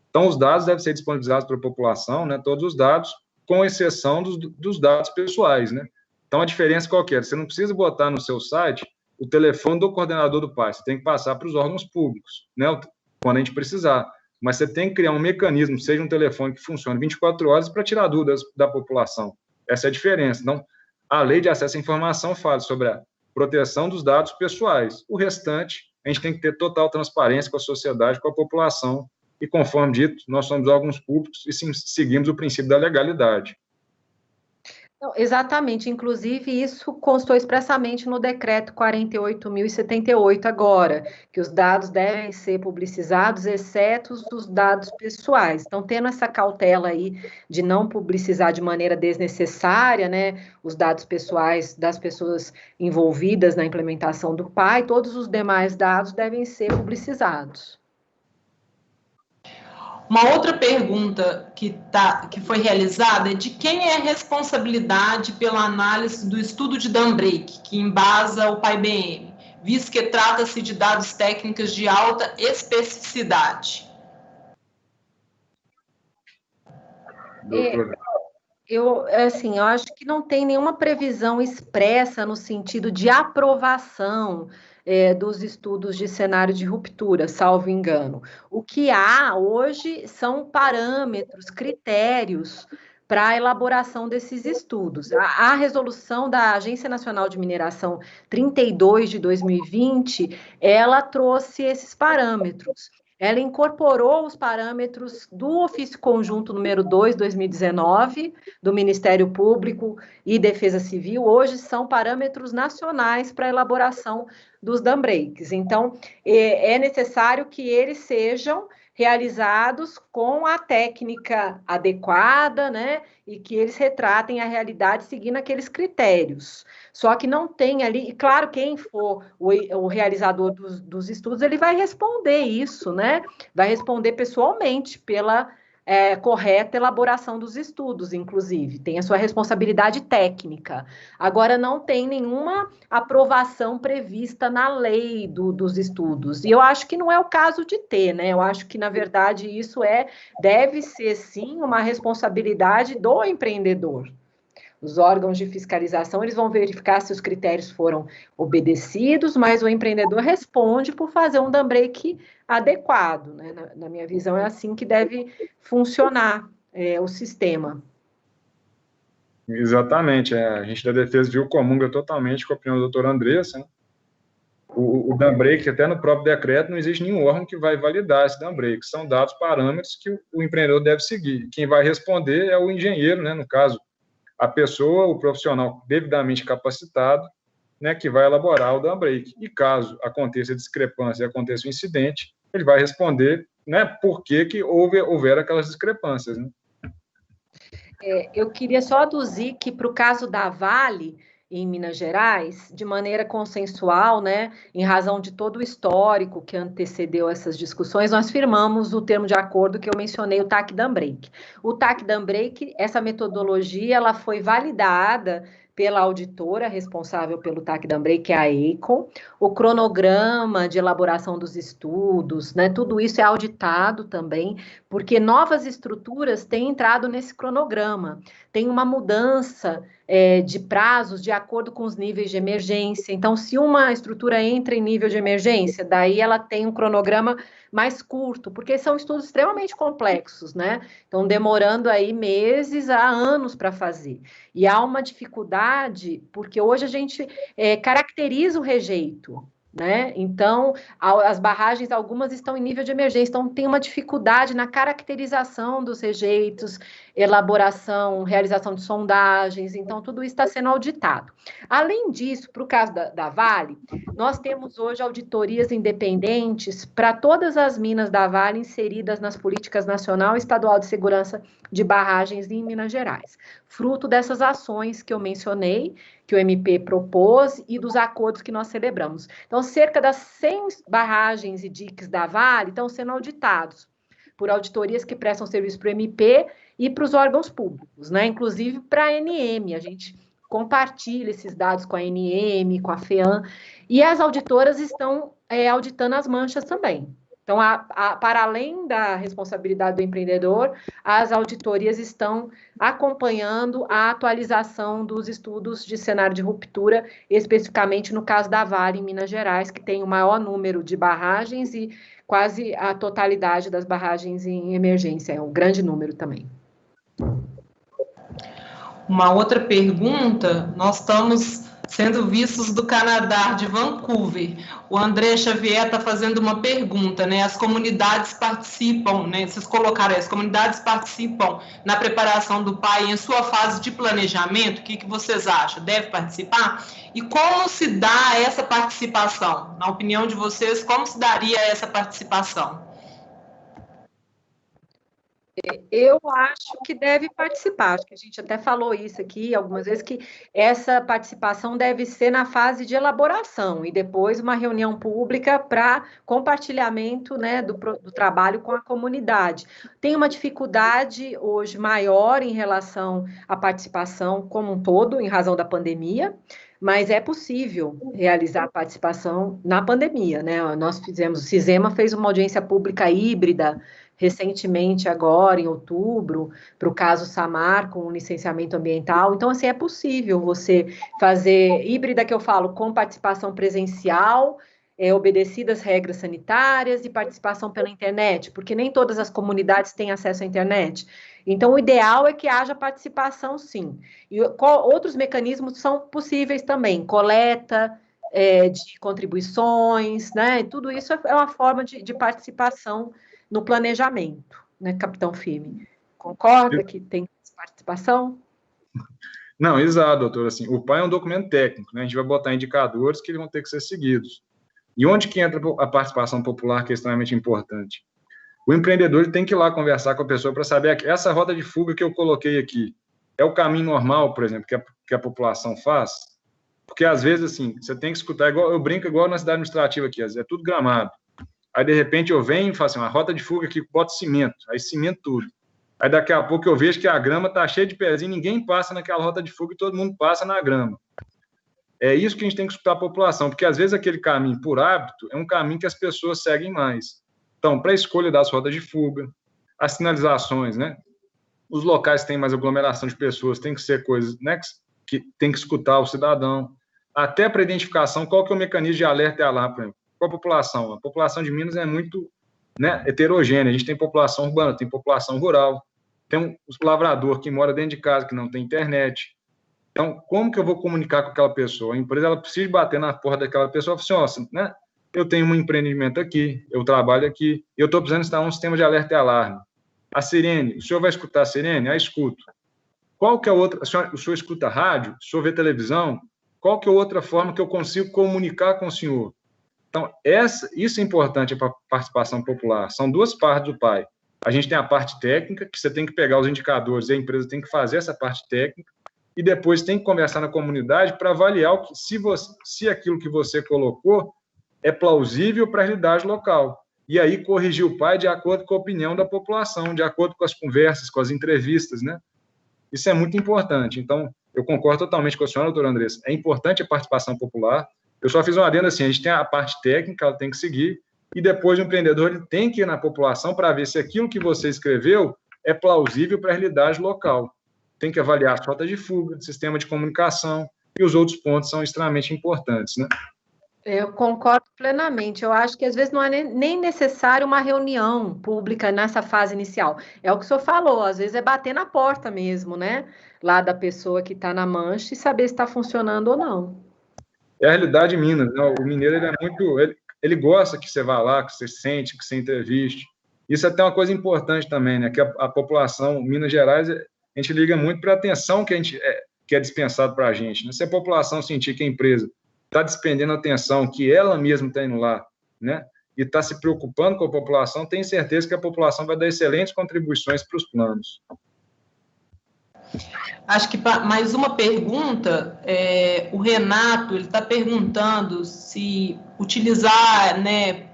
Então, os dados devem ser disponibilizados para a população, né? Todos os dados, com exceção dos dados pessoais, né? Então, a diferença qual que é? Você não precisa botar no seu site o telefone do coordenador do PAI, você tem que passar para os órgãos públicos, né? Quando a gente precisar. Mas você tem que criar um mecanismo, seja um telefone que funcione 24 horas, para tirar dúvidas da população. Essa é a diferença. Então, a lei de acesso à informação fala sobre a proteção dos dados pessoais. O restante, a gente tem que ter total transparência com a sociedade, com a população, e conforme dito, nós somos órgãos públicos e seguimos o princípio da legalidade. Não, exatamente, inclusive isso constou expressamente no decreto 48.078 agora, que os dados devem ser publicizados, exceto os dados pessoais. Então, tendo essa cautela aí de não publicizar de maneira desnecessária, né, os dados pessoais das pessoas envolvidas na implementação do PAI, todos os demais dados devem ser publicizados. Uma outra pergunta que foi realizada é de quem é a responsabilidade pela análise do estudo de Dambreak, que embasa o PAI-BM, visto que trata-se de dados técnicos de alta especificidade? Eu acho que não tem nenhuma previsão expressa no sentido de aprovação dos estudos de cenário de ruptura, salvo engano. O que há hoje são parâmetros, critérios para a elaboração desses estudos. A resolução da Agência Nacional de Mineração 32 de 2020, ela trouxe esses parâmetros. Ela incorporou os parâmetros do Ofício Conjunto número 2, 2019, do Ministério Público e Defesa Civil. Hoje são parâmetros nacionais para a elaboração dos dambreaks. Então, é necessário que eles sejam realizados com a técnica adequada, né, e que eles retratem a realidade seguindo aqueles critérios. Só que não tem ali, e claro, quem for o realizador dos estudos, ele vai responder isso, né, vai responder pessoalmente pela correta elaboração dos estudos, inclusive, tem a sua responsabilidade técnica. Agora, não tem nenhuma aprovação prevista na lei dos estudos, e eu acho que não é o caso de ter, né? Eu acho que, na verdade, isso deve ser, sim, uma responsabilidade do empreendedor. Os órgãos de fiscalização, eles vão verificar se os critérios foram obedecidos, mas o empreendedor responde por fazer um dambreak adequado, né? Na minha visão, é assim que deve funcionar o sistema. Exatamente, a gente da Defesa Civil comunga totalmente com a opinião da doutora Andressa, né? O dambreak, até no próprio decreto, não existe nenhum órgão que vai validar esse dambreak, são dados, parâmetros que o empreendedor deve seguir. Quem vai responder é o engenheiro, né, no caso, a pessoa, o profissional devidamente capacitado, né, que vai elaborar o dambreak. E caso aconteça discrepância e aconteça um incidente, ele vai responder, né, por que houver aquelas discrepâncias, né? Eu queria só aduzir que, para o caso da Vale, em Minas Gerais, de maneira consensual, né, em razão de todo o histórico que antecedeu essas discussões, nós firmamos o termo de acordo que eu mencionei, o TAC-DAMBREAK. O TAC-DAMBREAK, essa metodologia, ela foi validada pela auditora responsável pelo TAC-DAMBREAK, que é a EICOM, o cronograma de elaboração dos estudos, né, tudo isso é auditado também, porque novas estruturas têm entrado nesse cronograma, tem uma mudança de prazos de acordo com os níveis de emergência. Então, se uma estrutura entra em nível de emergência, daí ela tem um cronograma mais curto, porque são estudos extremamente complexos, né? Então, demorando aí meses a anos para fazer. E há uma dificuldade, porque hoje a gente caracteriza o rejeito, né? Então, as barragens, algumas estão em nível de emergência, então tem uma dificuldade na caracterização dos rejeitos, elaboração, realização de sondagens, então tudo isso está sendo auditado. Além disso, para o caso da Vale, nós temos hoje auditorias independentes para todas as minas da Vale inseridas nas políticas nacional e estadual de segurança de barragens em Minas Gerais, fruto dessas ações que eu mencionei, que o MP propôs e dos acordos que nós celebramos. Então, cerca das 100 barragens e diques da Vale estão sendo auditados por auditorias que prestam serviço para o MP e para os órgãos públicos, né? Inclusive para a ANM, a gente compartilha esses dados com a ANM, com a FEAM, e as auditoras estão auditando as manchas também. Então, para além da responsabilidade do empreendedor, as auditorias estão acompanhando a atualização dos estudos de cenário de ruptura, especificamente no caso da Vale, em Minas Gerais, que tem o maior número de barragens e quase a totalidade das barragens em emergência, é um grande número também. Uma outra pergunta, nós estamos sendo vistos do Canadá, de Vancouver. O André Xavier está fazendo uma pergunta, né? As comunidades participam, né? Vocês colocaram aí, as comunidades participam na preparação do PAI em sua fase de planejamento? O que vocês acham? Deve participar? E como se dá essa participação? Na opinião de vocês, como se daria essa participação? Eu acho que deve participar, acho que a gente até falou isso aqui algumas vezes, que essa participação deve ser na fase de elaboração e depois uma reunião pública para compartilhamento, né, do trabalho com a comunidade. Tem uma dificuldade hoje maior em relação à participação como um todo, em razão da pandemia, mas é possível realizar a participação na pandemia, né? Nós fizemos, o CISEMA fez uma audiência pública híbrida recentemente, agora, em outubro, para o caso Samar, com licenciamento ambiental. Então, assim, é possível você fazer híbrida, que eu falo, com participação presencial, obedecidas regras sanitárias e participação pela internet, porque nem todas as comunidades têm acesso à internet. Então, o ideal é que haja participação, sim. E outros mecanismos são possíveis também, coleta de contribuições, né? Tudo isso é uma forma de participação no planejamento, né, capitão Firme? Concorda que tem participação? Não, exato, doutor. Assim, o PAI é um documento técnico, né? A gente vai botar indicadores que vão ter que ser seguidos. E onde que entra a participação popular, que é extremamente importante? O empreendedor tem que ir lá conversar com a pessoa para saber essa rota de fuga que eu coloquei aqui é o caminho normal, por exemplo, que a população faz? Porque, às vezes, assim, você tem que escutar, igual, eu brinco igual na cidade administrativa aqui, é tudo gramado. Aí, de repente, eu venho e faço assim, uma rota de fuga aqui, boto cimento, aí cimento tudo. Aí, daqui a pouco, eu vejo que a grama está cheia de pezinho, ninguém passa naquela rota de fuga e todo mundo passa na grama. É isso que a gente tem que escutar a população, porque, às vezes, aquele caminho, por hábito, é um caminho que as pessoas seguem mais. Então, para a escolha das rotas de fuga, as sinalizações, né? Os locais que têm mais aglomeração de pessoas, tem que ser coisas, né, que tem que escutar o cidadão. Até para identificação, qual que é o mecanismo de alerta e alarme, por exemplo? Com a população. A população de Minas é muito, né, heterogênea. A gente tem população urbana, tem população rural, tem um lavrador que mora dentro de casa, que não tem internet. Então, como que eu vou comunicar com aquela pessoa? A empresa ela precisa bater na porta daquela pessoa e falar assim, né, eu tenho um empreendimento aqui, eu trabalho aqui, eu estou precisando instalar um sistema de alerta e alarme. A sirene, o senhor vai escutar a sirene? Eu escuto. Qual que é outra? O senhor escuta rádio? O senhor vê televisão? Qual que é outra forma que eu consigo comunicar com o senhor? Então, isso é importante para a participação popular. São duas partes do PAI. A gente tem a parte técnica, que você tem que pegar os indicadores e a empresa tem que fazer essa parte técnica, e depois tem que conversar na comunidade para avaliar se aquilo que você colocou é plausível para a realidade local. E aí corrigir o PAI de acordo com a opinião da população, de acordo com as conversas, com as entrevistas, né? Isso é muito importante. Então, eu concordo totalmente com a senhora, doutora Andressa. É importante a participação popular. Eu só fiz uma adenda assim, a gente tem a parte técnica, ela tem que seguir, e depois o empreendedor ele tem que ir na população para ver se aquilo que você escreveu é plausível para a realidade local. Tem que avaliar as rotas de fuga, sistema de comunicação, e os outros pontos são extremamente importantes, né? Eu concordo plenamente. Eu acho que às vezes não é nem necessário uma reunião pública nessa fase inicial. É o que o senhor falou, às vezes é bater na porta mesmo, né? Lá da pessoa que está na mancha e saber se está funcionando ou não. É a realidade de Minas, né? O mineiro ele é muito, ele gosta que você vá lá, que você sente, que você entreviste. Isso é até uma coisa importante também, né? Que a população, Minas Gerais, a gente liga muito para a atenção que é dispensado para a gente, né? Se a população sentir que a empresa está despendendo atenção, que ela mesma está indo lá, né? E está se preocupando com a população, tem certeza que a população vai dar excelentes contribuições para os planos. Acho que mais uma pergunta, o Renato, ele está perguntando se utilizar, né,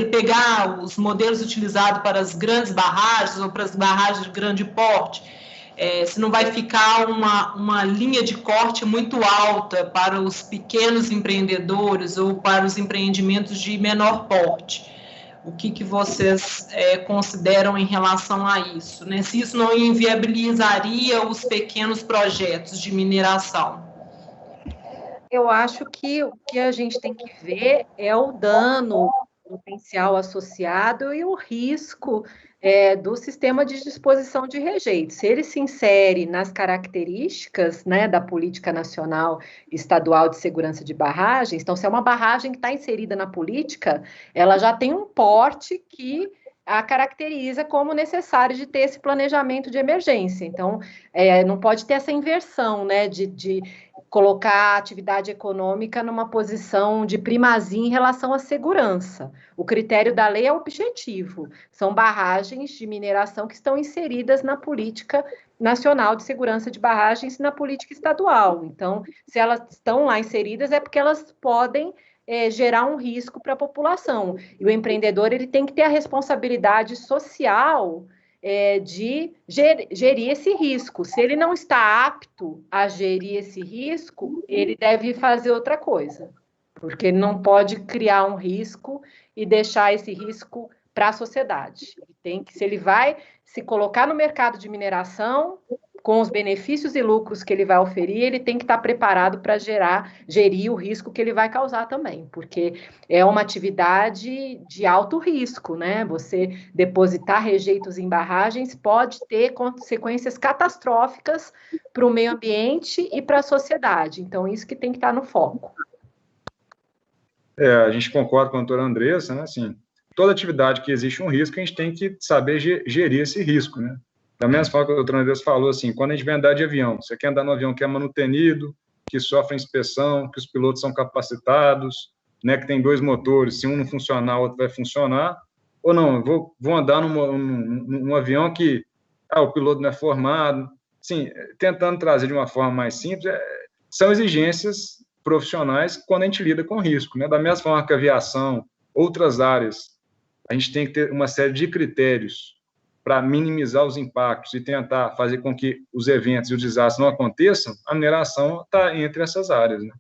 pegar os modelos utilizados para as grandes barragens ou para as barragens de grande porte, se não vai ficar uma linha de corte muito alta para os pequenos empreendedores ou para os empreendimentos de menor porte. O que vocês consideram em relação a isso, né? Se isso não inviabilizaria os pequenos projetos de mineração? Eu acho que o que a gente tem que ver é o dano, potencial associado e o risco do sistema de disposição de rejeitos. Se ele se insere nas características, né, da Política Nacional Estadual de Segurança de Barragens, então, se é uma barragem que está inserida na política, ela já tem um porte que a caracteriza como necessário de ter esse planejamento de emergência. Então, não pode ter essa inversão, né, de colocar a atividade econômica numa posição de primazia em relação à segurança. O critério da lei é objetivo. São barragens de mineração que estão inseridas na Política Nacional de Segurança de Barragens e na política estadual. Então, se elas estão lá inseridas, é porque elas podem gerar um risco para a população. E o empreendedor ele tem que ter a responsabilidade social de gerir esse risco. Se ele não está apto a gerir esse risco, ele deve fazer outra coisa, porque ele não pode criar um risco e deixar esse risco para a sociedade. Se ele vai se colocar no mercado de mineração, com os benefícios e lucros que ele vai oferir, ele tem que estar preparado para gerir o risco que ele vai causar também, porque é uma atividade de alto risco, né? Você depositar rejeitos em barragens pode ter consequências catastróficas para o meio ambiente e para a sociedade. Então, isso que tem que estar no foco. A gente concorda com a doutora Andressa, né? Assim, toda atividade que existe um risco, a gente tem que saber gerir esse risco, né? Da mesma forma que a doutora Andressa falou, assim, quando a gente vai andar de avião, você quer andar no avião que é manutenido, que sofre inspeção, que os pilotos são capacitados, né, que tem 2 motores, se um não funcionar, o outro vai funcionar, ou não, vou andar num avião que o piloto não é formado, sim, tentando trazer de uma forma mais simples, são exigências profissionais quando a gente lida com risco, né, da mesma forma que a aviação, outras áreas, a gente tem que ter uma série de critérios para minimizar os impactos e tentar fazer com que os eventos e os desastres não aconteçam, a mineração está entre essas áreas, né?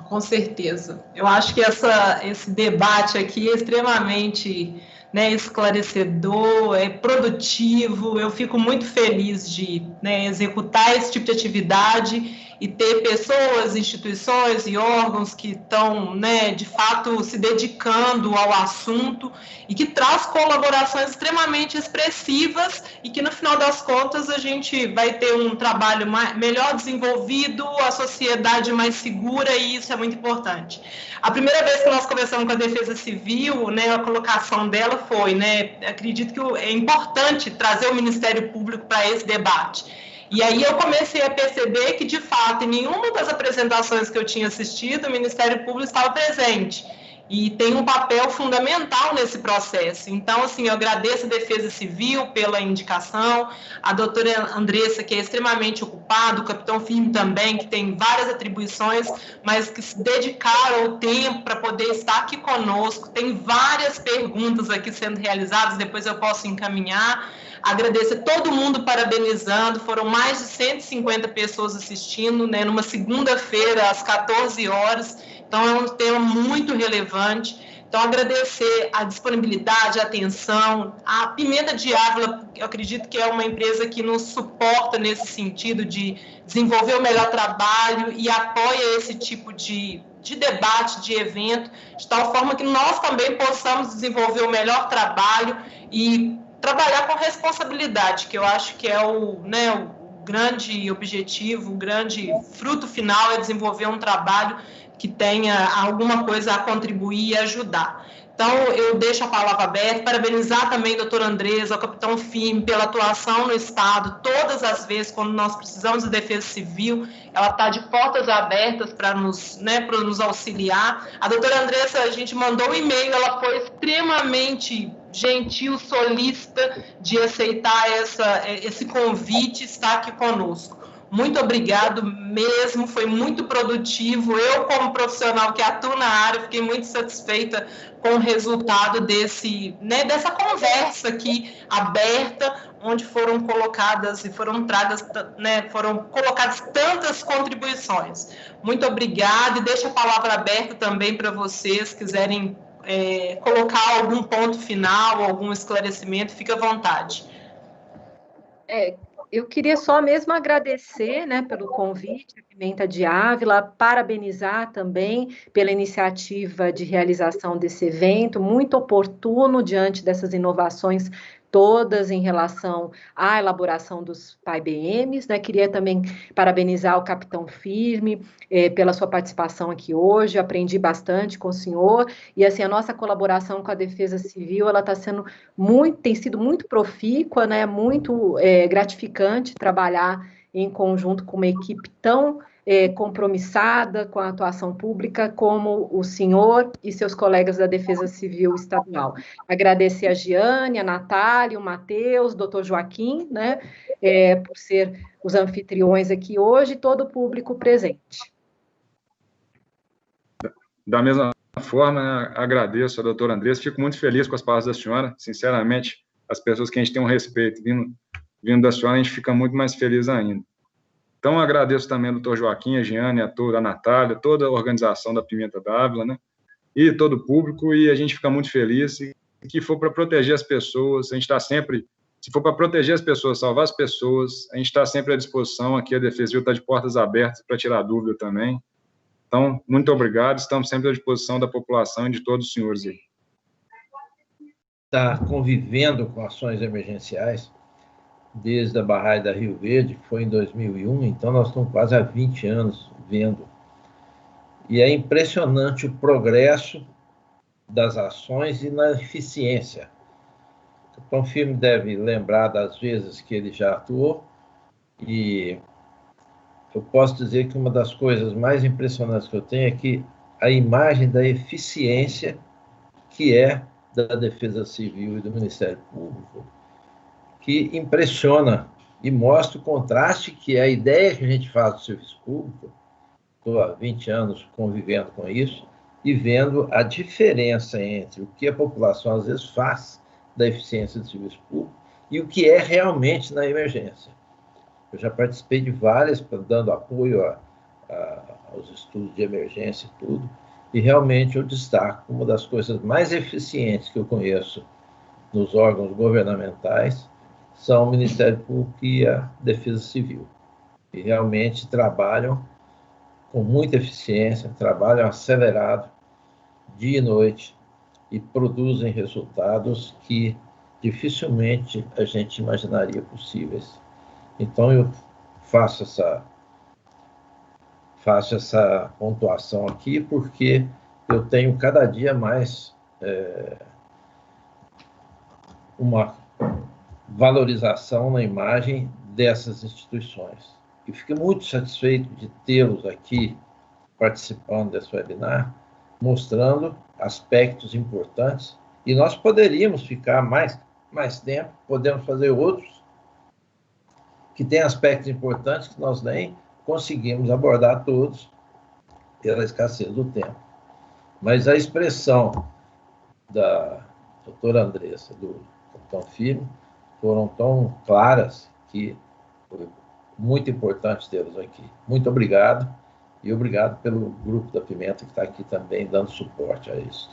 Com certeza. Eu acho que esse debate aqui é extremamente, né, esclarecedor, é produtivo. Eu fico muito feliz de, né, executar esse tipo de atividade e ter pessoas, instituições e órgãos que estão, né, de fato, se dedicando ao assunto e que traz colaborações extremamente expressivas e que, no final das contas, a gente vai ter um trabalho melhor desenvolvido, a sociedade mais segura, e isso é muito importante. A primeira vez que nós conversamos com a Defesa Civil, né, a colocação dela foi, né, acredito que é importante trazer o Ministério Público para esse debate. E aí eu comecei a perceber que, de fato, em nenhuma das apresentações que eu tinha assistido, o Ministério Público estava presente. E tem um papel fundamental nesse processo. Então, assim, eu agradeço a Defesa Civil pela indicação, a doutora Andressa, que é extremamente ocupada, o capitão Firme também, que tem várias atribuições, mas que se dedicaram o tempo para poder estar aqui conosco. Tem várias perguntas aqui sendo realizadas, depois eu posso encaminhar. Agradeço a todo mundo parabenizando, foram mais de 150 pessoas assistindo, né, numa segunda-feira, às 14 horas, então é um tema muito relevante. Então, agradecer a disponibilidade, a atenção, a Pimenta de Ávila, eu acredito que é uma empresa que nos suporta nesse sentido de desenvolver o melhor trabalho e apoia esse tipo de debate, de evento, de tal forma que nós também possamos desenvolver o melhor trabalho e trabalhar com responsabilidade, que eu acho que é o grande objetivo, o grande fruto final é desenvolver um trabalho que tenha alguma coisa a contribuir e ajudar. Então, eu deixo a palavra aberta, parabenizar também a doutora Andressa, ao capitão Firme, pela atuação no Estado, todas as vezes, quando nós precisamos de defesa civil, ela está de portas abertas para nos auxiliar. A doutora Andressa, a gente mandou um e-mail, ela foi extremamente gentil, solícita de aceitar esse convite, estar aqui conosco. Muito obrigado mesmo, foi muito produtivo. Eu, como profissional que atuo na área, fiquei muito satisfeita com o resultado dessa conversa aqui aberta, onde foram colocadas e foram colocadas tantas contribuições. Muito obrigada e deixo a palavra aberta também para vocês, quiserem colocar algum ponto final, algum esclarecimento, fique à vontade. Eu queria só mesmo agradecer, né, pelo convite, a Pimenta de Ávila, parabenizar também pela iniciativa de realização desse evento, muito oportuno diante dessas inovações todas em relação à elaboração dos PAI-BMs, né? Queria também parabenizar o Capitão Firme pela sua participação aqui hoje, aprendi bastante com o senhor, e assim, a nossa colaboração com a Defesa Civil, ela tem sido muito profícua, né? Muito gratificante trabalhar em conjunto com uma equipe tão compromissada com a atuação pública como o senhor e seus colegas da Defesa Civil Estadual. Agradecer a Giane, a Natália, o Matheus, o doutor Joaquim, né, por ser os anfitriões aqui hoje, e todo o público presente. Da mesma forma, né, agradeço a doutora Andressa, fico muito feliz com as palavras da senhora, sinceramente, as pessoas que a gente tem um respeito vindo da senhora, a gente fica muito mais feliz ainda. Então, agradeço também ao doutor Joaquim, a Giane, a Natália, toda a organização da Pimenta d'Ávila, né, e todo o público, e a gente fica muito feliz, e que for para proteger as pessoas, a gente está sempre, se for para proteger as pessoas, salvar as pessoas, a gente está sempre à disposição, aqui a Defesa Civil está de portas abertas para tirar dúvida também. Então, muito obrigado, estamos sempre à disposição da população e de todos os senhores aí. Está convivendo com ações emergenciais desde a barragem da Rio Verde, que foi em 2001, então nós estamos quase há 20 anos vendo. E é impressionante o progresso das ações e na eficiência. O Capitão Firme deve lembrar das vezes que ele já atuou, e eu posso dizer que uma das coisas mais impressionantes que eu tenho é que a imagem da eficiência que é da Defesa Civil e do Ministério Público, que impressiona e mostra o contraste que é a ideia que a gente faz do serviço público. Estou há 20 anos convivendo com isso e vendo a diferença entre o que a população às vezes faz da eficiência do serviço público e o que é realmente na emergência. Eu já participei de várias, dando apoio aos estudos de emergência e tudo, e realmente eu destaco uma das coisas mais eficientes que eu conheço nos órgãos governamentais são o Ministério Público e a Defesa Civil, que realmente trabalham com muita eficiência, trabalham acelerado, dia e noite, e produzem resultados que dificilmente a gente imaginaria possíveis. Então, eu faço essa pontuação aqui porque eu tenho cada dia mais uma valorização na imagem dessas instituições. E fico muito satisfeito de tê-los aqui participando desse webinar, mostrando aspectos importantes, e nós poderíamos ficar mais tempo, podemos fazer outros, que têm aspectos importantes que nós nem conseguimos abordar todos pela escassez do tempo. Mas a expressão da doutora Andressa, do Capitão Firme, foram tão claras que foi muito importante tê-los aqui. Muito obrigado, e obrigado pelo grupo da Pimenta que está aqui também dando suporte a isso.